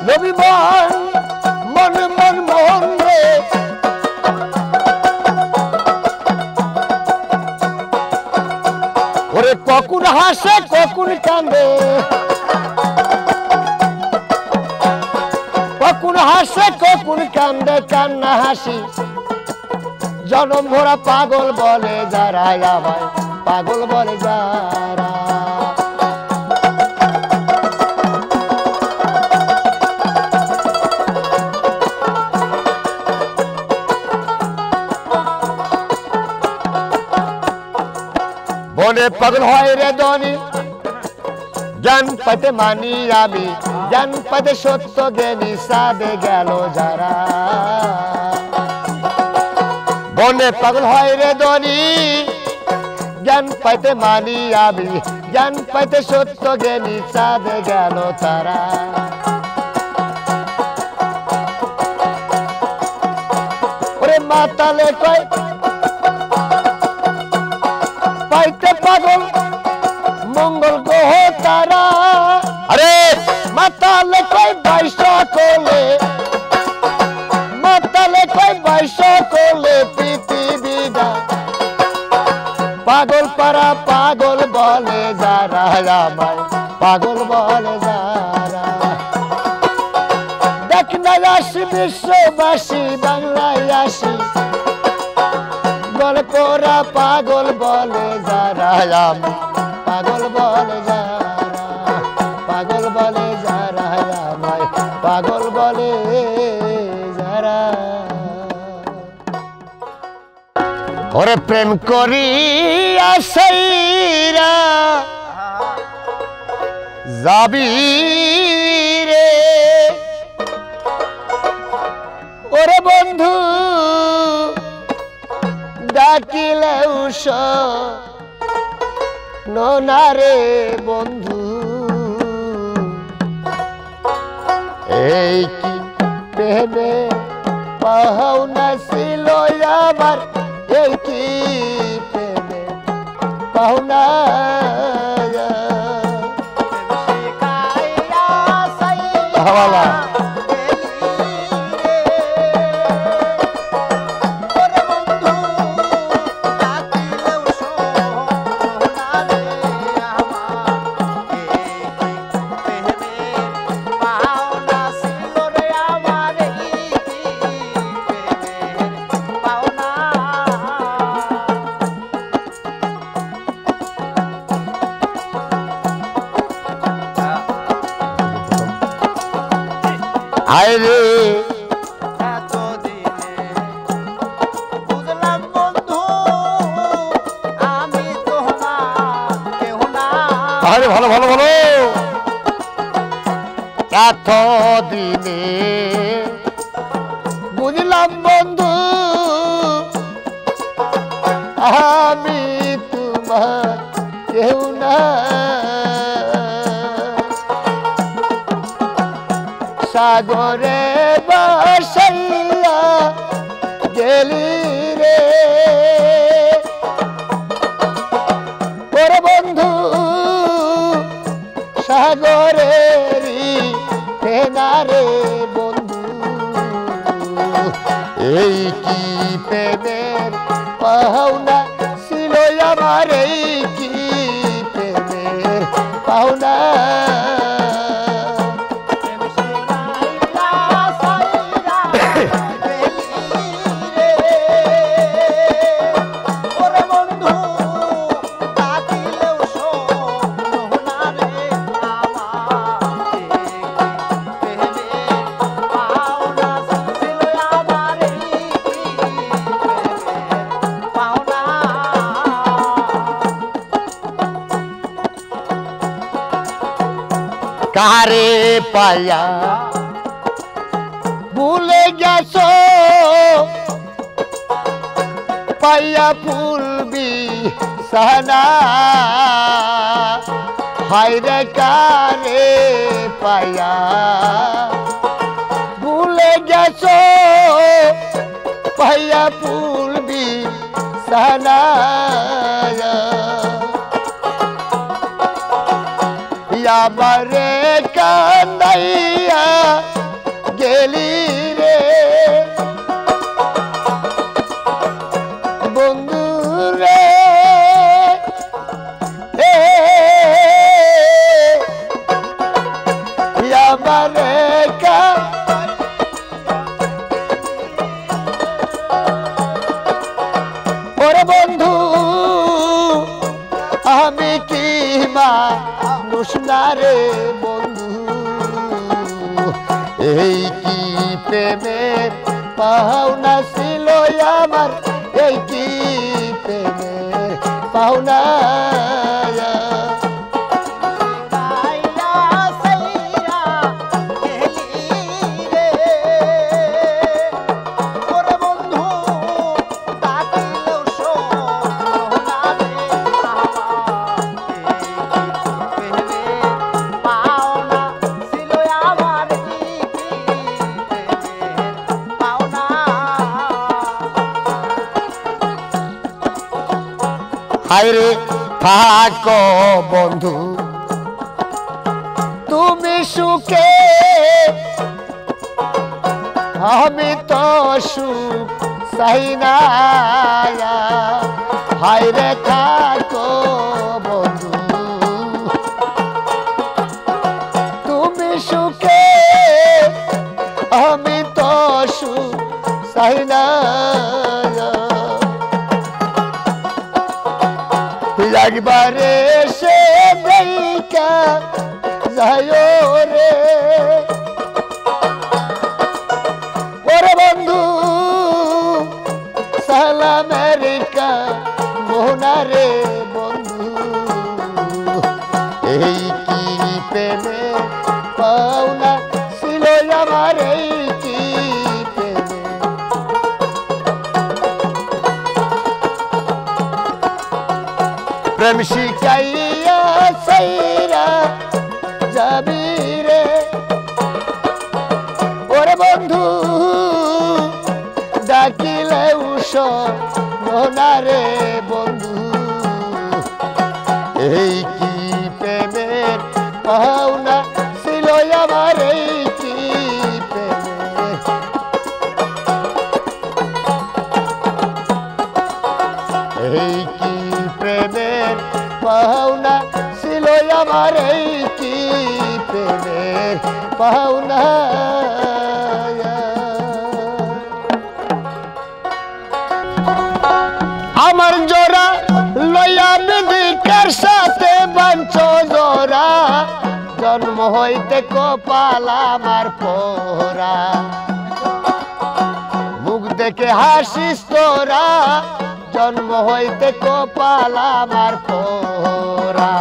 রবি মন মন মন মন রে। ওরে কখন হাসে কখন কান্দে, কখন হাসে কখন কান্দে, কান্না হাসি জনম ভরা পাগল বলে যারা আমায়, পাগল বলে যারা। বনে পাগল হয় রে ধনী, জ্ঞান পাইতে মানি আমি জ্ঞান পাইতে সত্য জ্ঞানী সাধে গেল যারা বনে পাগল হয় রে ধনী জ্ঞান পাইতে মানি আমি জ্ঞান পাইতে সত্য জ্ঞানী সাধে গেল তারা ওরে মাতালে কয় পাইতে পাগল মঙ্গল গ্রহ তারা আরে মাতালে কয় বাইশ কোলে মাতালে কয় বাইশ কোলে পৃথিবীটা পাগল পারা পাগল বলে যারা আমায় পাগল বলে যারা দেখ না আসি বিশ্ববাসী বাংলায় আসি গল্পরা পাগল বলে যারা আমি পাগল বলে যারা পাগল বলে যারা আমায় পাগল বলে যারা ওরে প্রেম করি আসাইরা যাবি রে ওরে বন্ধু ডাকিলে উষ নারে বন্ধু এই কি প্রেমে পাওনা ছিল আমার এই কি প্রেমে পাওনা হাওয়ালা আরে বুঝলাম বন্ধু আমি তোমার কেউ না আরে ভালো ভালো ভালো এত দিনে বুঝলাম বন্ধু আমি তোমার কেউ না সাগরে বাসাইয়া গেলি রে ওরে বন্ধু সাগরেরই ফেনারে বন্ধু এই কি প্রেমের পাওনা ছিল আমার এই কি প্রেমের পাওনা কারে পায়া ভুলে গেছো পায়া ফুলবি সানা হায়রে কারে পায়া ভুলে গেছো পায়া ফুলবি সানা আমারে কান্দাইয়া গেলি রে বন্ধু রে আমারে ওরে বন্ধু আমি কি মানুষ না রে বন্ধু এই কি প্রেমের পাওনা ছিল আমার এই কি প্রেমের পাওনা হায়রে থাকো বন্ধু তুমি সুখে আমি তো সুখ চাই না হায়রে থাকো বন্ধু তুমি সুখে আমি তো সুখ চাই না একবারে সে দেখা যায় রে ওরে বন্ধু সালাম আমেরিকা মোহনা রে বন্ধু এই কি প্রেমে পাওনা ছিল আমার এই কি প্রেম শিখাইয়া সাইরা যাবি রে ওরে বন্ধু ডাকিলে উশোনা রে বন্ধু এই কি প্রেমের পাওনা ছিল আমার এই কি এই কি প্রেমের পাওনা ছিল আমার এই কি প্রেমের পাওনা আমার জোড়া লইয়া বিদিকের সাথে বাঞ্চ জোড়া জন্ম হইতে কপাল আমার পোড়া মুখ দেখে হাসিস তোরা জন্ম হইতে কপাল আমার পোড়া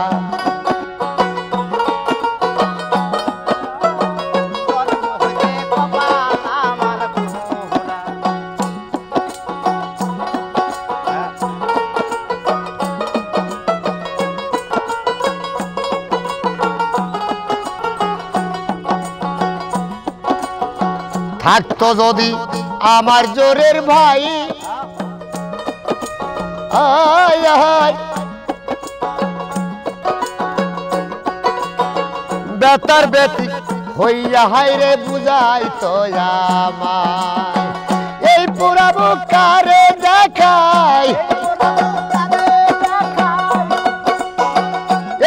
থাকতো যদি আমার জোরের ভাই আয় আয় বেতার বেতি হইয়া হাইরে বুঝাই তো আমায় এই পুরা বুক কারে দেখাই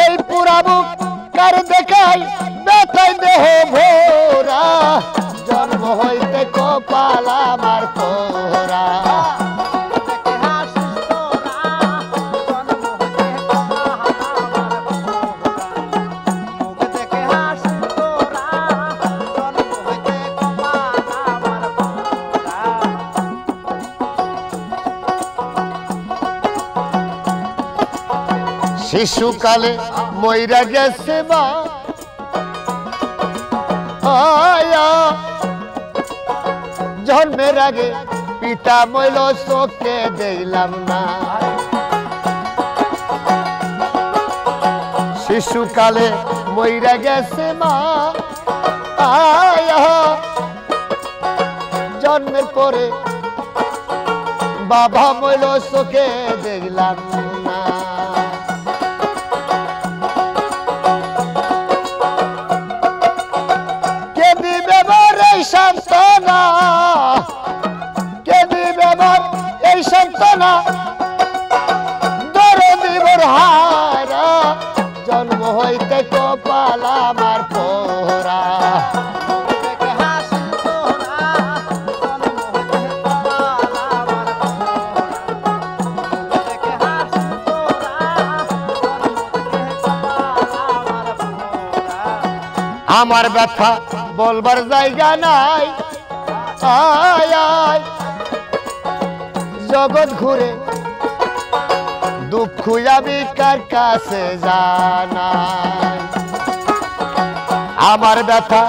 এই পুরা বুক কারে দেখাই বেতাই দেহ ভোরা জন্ম হইতে কপাল আমার পোড়া শিশুকালে মইরা গেছে মা জন্মের আগে পিতা মইল চোখে দেখলাম না শিশুকালে মইরা গেছে মা জন্মের পরে বাবা মইল চোখে দেখলাম না কে দিবে এই সান্ত্বনা কে দিবে এই সান্ত্বনা দরদি হারা জন্ম হইতে কপাল আমার পোড়া আমার ব্যথা বলবার জায়গা নাই আয় আয় জগৎ ঘুরে দুঃখ আমি কার কাছে জানাই আমার ব্যথা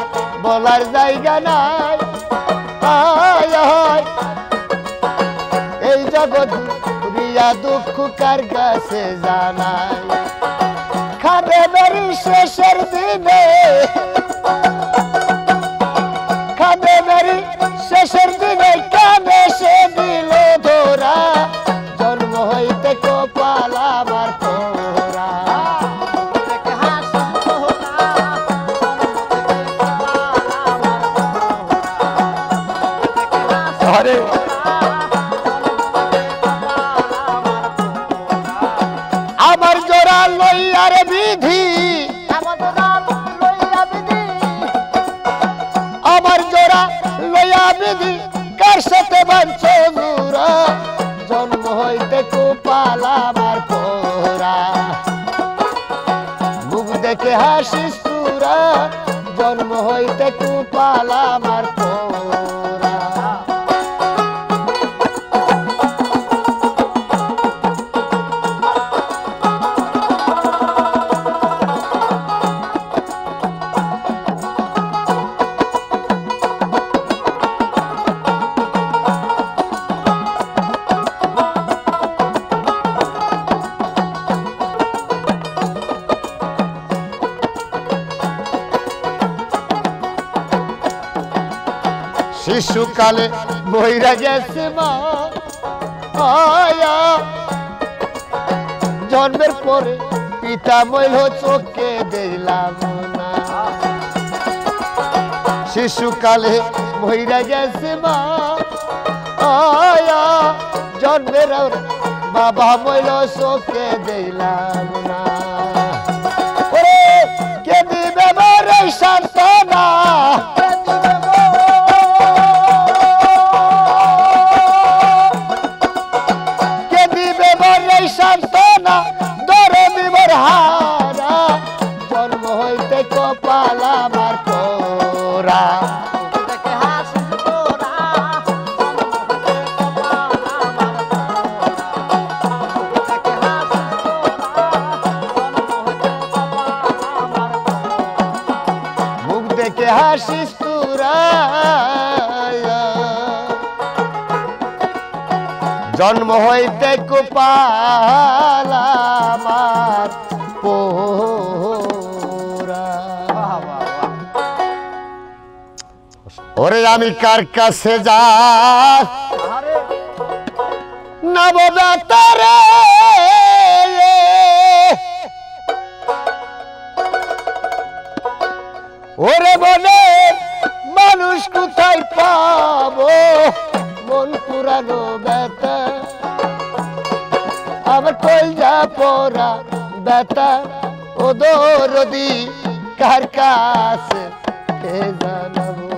বলার জায়গা নাই আয় আয় এই জগৎ ঘুরিয়া দুঃখ কার কাছে জানাই খাবে বেরি শেষের দিনে খাবে বেরি শেষের দিনে কানে সে দিল ধরা জন্ম হইতে কপাল আমার জোড়া লইয়ার বিধি আমার জোড়া লইয়া বিধি কার সাথে বাঞ্চ জোড়া জন্ম হইতে কপাল আমার পোরা মুখ দেখে হাসিস তুরা জন্ম হইতে কপাল আমার পোরা শিশুকালে বইরা গেছে মা আয়া জন্মের পরে পিতা মইল চোখে দেখলাম না শিশুকালে বইরা গেছে মা আয়া জন্মের বাবা মইল চোখে দেখলাম না ওরে কে দিবে মরে সান্ত্বনা সান্ত্বনা ধরে বিবর হারা জন্ম হইতে কপাল আমার পোরা মুখ দেখে হাসিস তোরা জন্ম হইতে কপাল আমার পোরা ওরে আমি কার কাছে যা নবদাতারে ওরে বলে মানুষ কোথায় পাবো মন পুরানো ব্যথা আমার কলজা পোরা ব্যথা ও দরদি কার কাছে জানাবো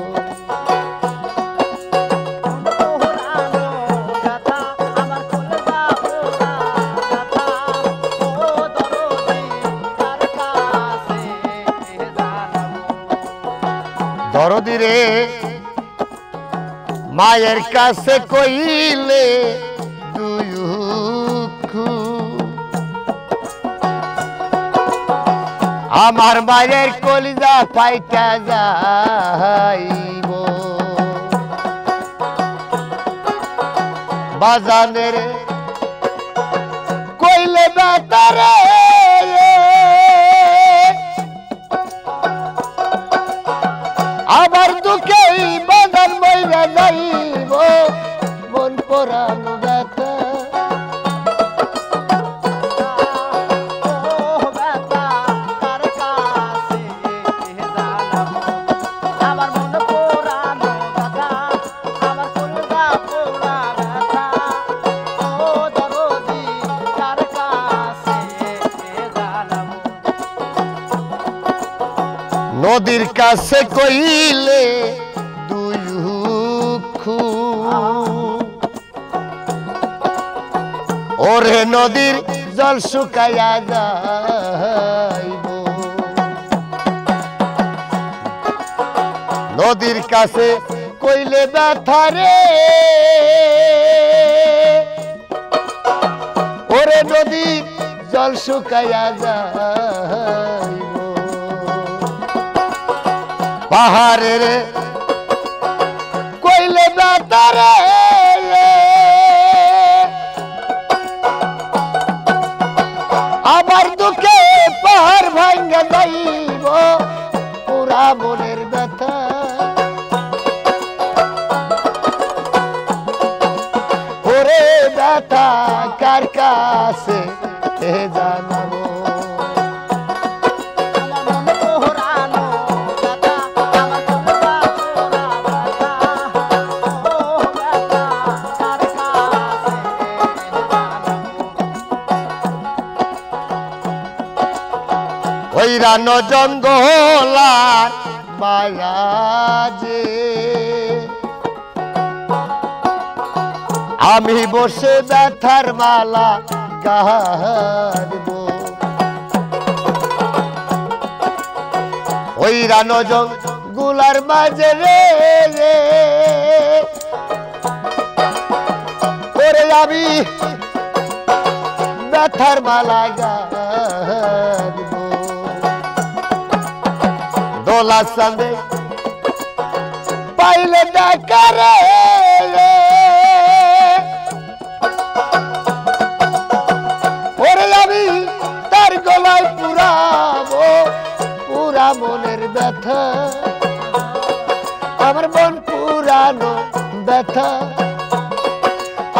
দরদি রে মায়ের কাছে কইলে দুঃখ আমার মায়ের কলিজা পাইটা যাইব বাজানের কইলে বেতারে আমার দুঃখেই বাজান মইরা যাইব মন পোড়ানো ব্যথা নদীর কাছে কইলে দুঃখ ওরে নদীর জল শুকাইয়া যাইব নদীর কাছে কইলে ব্যথা রে ওরে নদী জল শুকাইয়া যাইব পাহাড়ের কইলে ব্যথা রে আবার দুঃখে পাহাড় ভাঙ্গা যাইব পুরা মনের ব্যথা ওরে ব্যথা কার কাছে জানাবো হইরান জঙ্গলার মায়াজে আমি বসে ব্যথার মালা গাইব হইরান জঙ্গলার মাঝে রে ওরে আমি ব্যথার মালা গাইব দোলা সঙ্গে পাইলে ডাকারে ওরে আমি তার গলায় পুরাবো পুরা মনের ব্যথা আমার মন পুরানো ব্যথা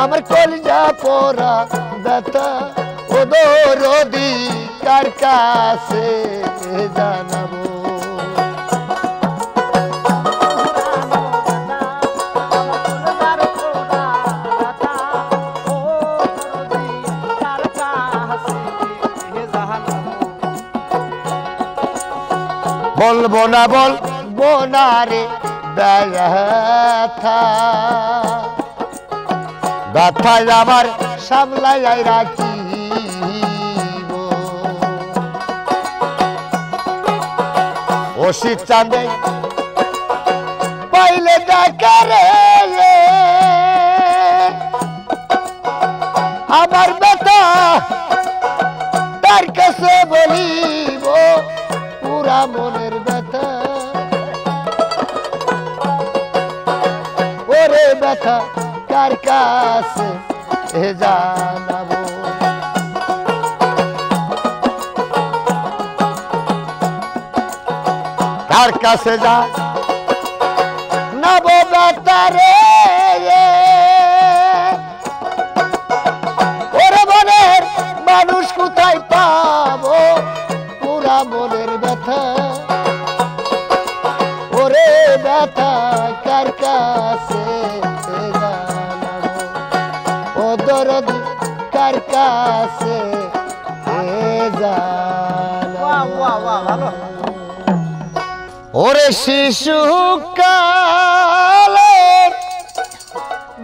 আমার কলিজা পোড়া ব্যথা ও দরদি কার কাছে জানাবো বলবো না বলবো না রে ব্যথা ব্যথা আমার সামলাই রাখিব ওষি চাঁদে পাইলে ডাকারে আমার ব্যথা তার কাছে বলিব পুরা মনের ব্যথা ওরে ব্যথা কার কাছে জানাবো কার কাছে যা নাবো ব্যথা রে ওরে মনের মানুষ কোথায় পাবো পুরা মনের ব্যথা ওরে ব্যথা কার কাছে জানাবো ও দরদি কার কাছে জানাবো ওরে শিশু কালে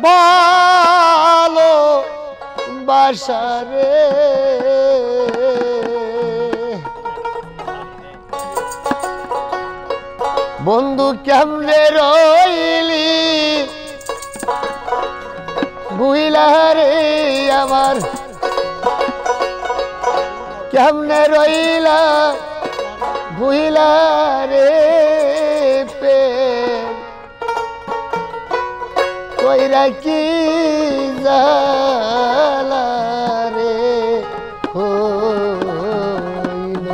ভালো বাসারে বন্ধু কেমনে রইলি বুইলা রে আমার কেমনে রইলা বুইলা রে প্রেম কইরা কি জালা রে হইল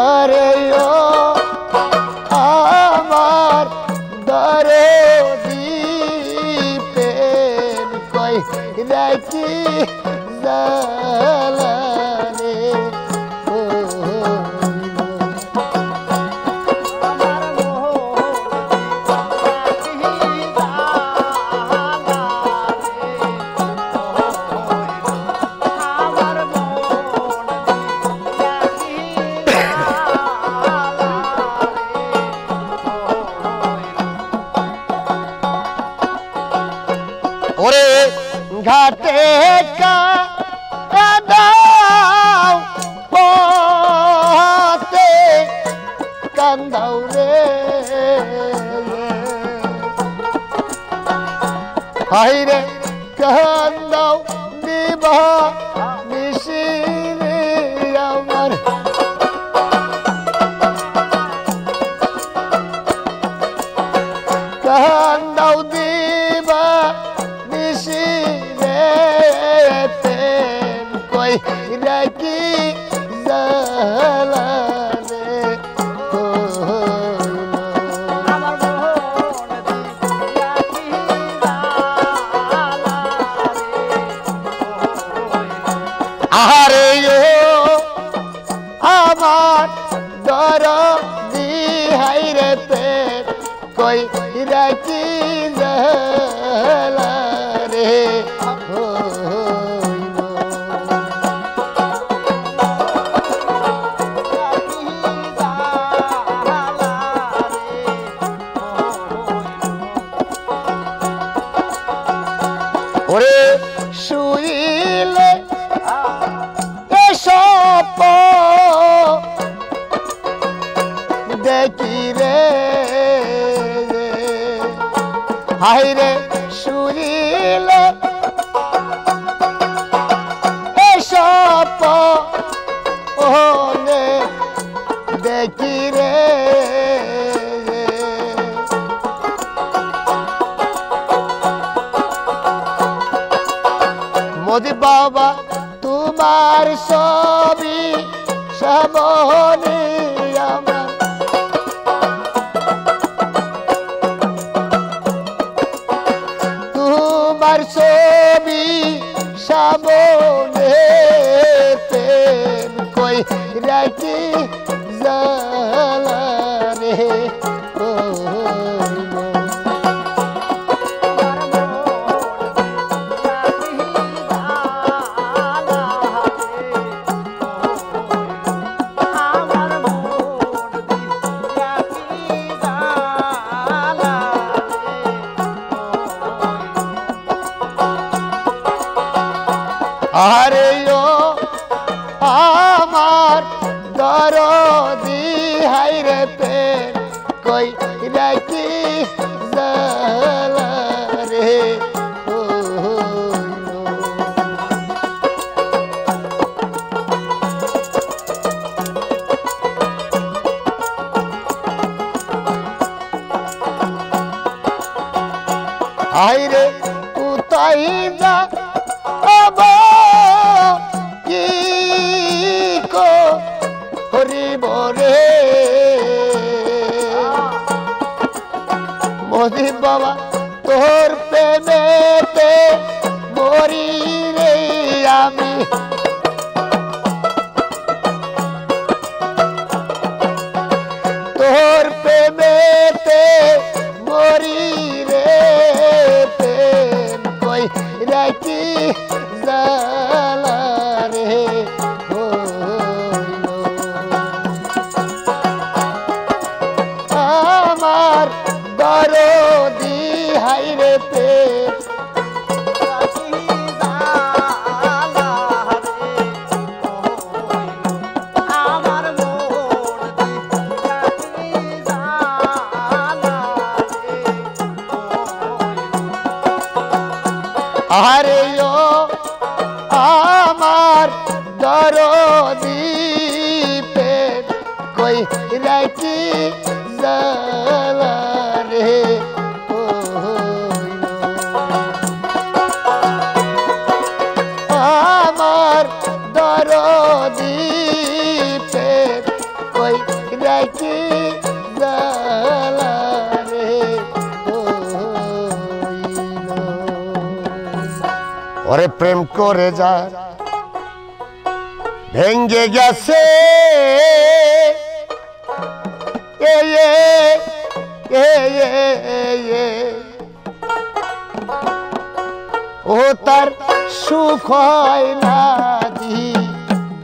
আরে ও আমার দরদি প্রেম কইরা কি জালা রে ওরে ঘাটে কাদাও পথে কান্দাও রে হাইরে কান্দাও দিবা নিশিরে আমার কান্দাও দিবা নিশিরে প্রেম কই রাখি জালা রে আহারে আমার দরদি হাইরে প্রেম কই রাখি ওরে শুইলে এসব দেখি রে হাইরে শুইলে এসব ওনে দেখি রে মোদি বাবা তোমার ছবি সামনে আমার তোমার ছবি সামনে প্রেম কই রাখি জালা রে ও আরে ও আমার দরদি হাইরে প্রেম কই রাখি জালা রে ও হাইরে কোথায় যা কি কো হরিব রে মোদি বাবা তোর প্রেমেতে মরি রে আমি তোর প্রেমেতে মরি রে প্রেম কই রাখি জালা রে আমার দরদি হাইরে প্রেম আরে ও আমার দরদি প্রেম কই রাখি জালা রে ও আমার দরদি প্রেম কই রাখি জালা রে ওরে প্রেম করে যা ভেঙ্গে গেছে এ ও তার সুখ হয় না জীবনে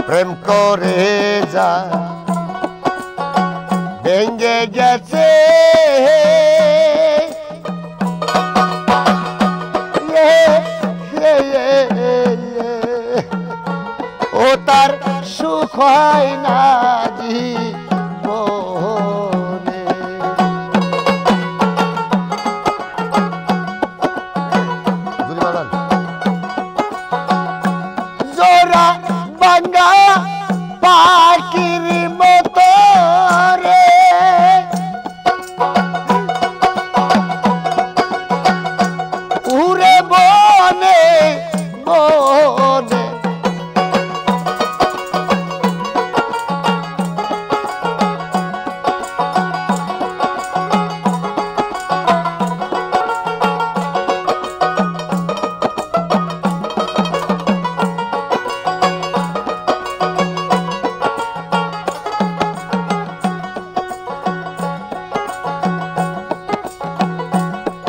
প্রেম করে যা ভেঙ্গে গেছে ও তার সুখ হয় না জীবনে জোড়া বাঙ্গা পাখির মতো রে উড়ে বনে বনে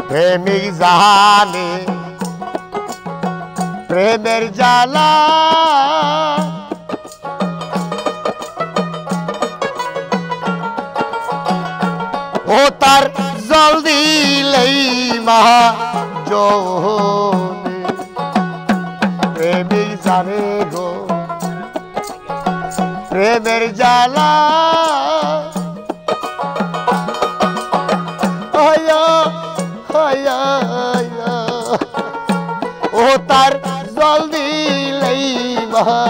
প্রেমিক জানে প্রেমের জ্বালা ও তার জল দিলেই মহা জোনে প্রেমিক জানে গো প্রেমের জ্বালা ও তার জল দিলেই মহা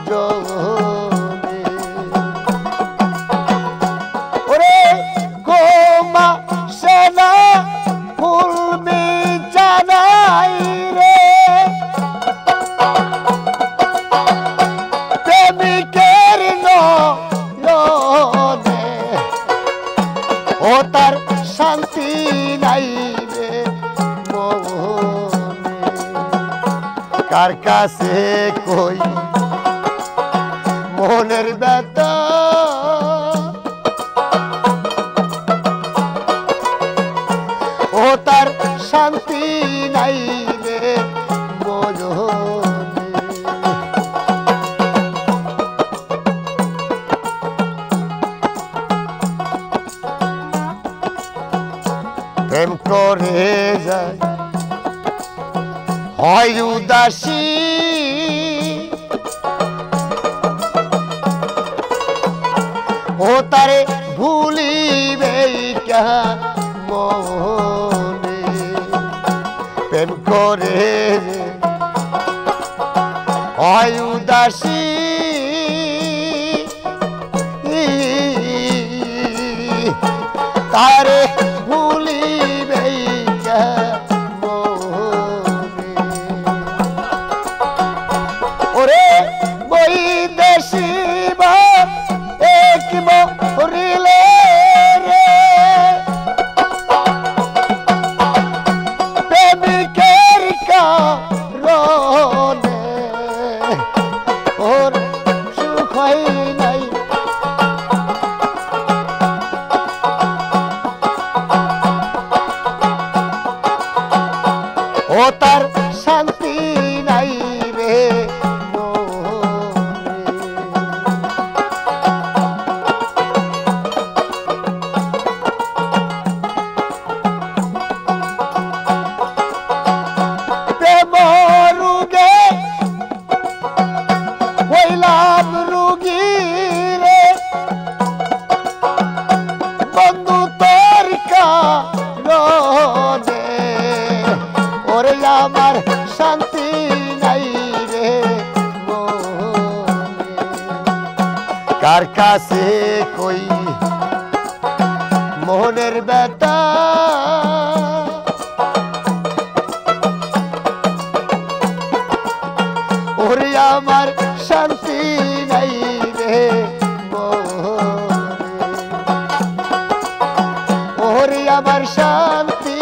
জোনে ওরে গোমা সেনা ফুল বিছানাই রে প্রেমিকের নয়নে ও তার শান্তি নাই রে মনে কার কাছে কই মনের ব্যথা ও তার শান্তি নাই রে মনে প্রেম করে যায় হয় উদাসী ও তারে ভুলিবে মনে প্রেম করে হয় উদাসী তারে ভুলিবে ওরে বৈদেশী বা এক মরিলে রে প্রেমিকের কারণে ওর সুখ হয় নাই ও তার শান্তি নাই রে প্রেম রোগে হইলাম রোগী রে বন্ধু তোর কারণে ওরে আমার শান্তি নাই রে মনে কার কাছে কই মনের ব্যথা ওরে আমার শান্তি নাই রে মনে ওরে আমার শান্তি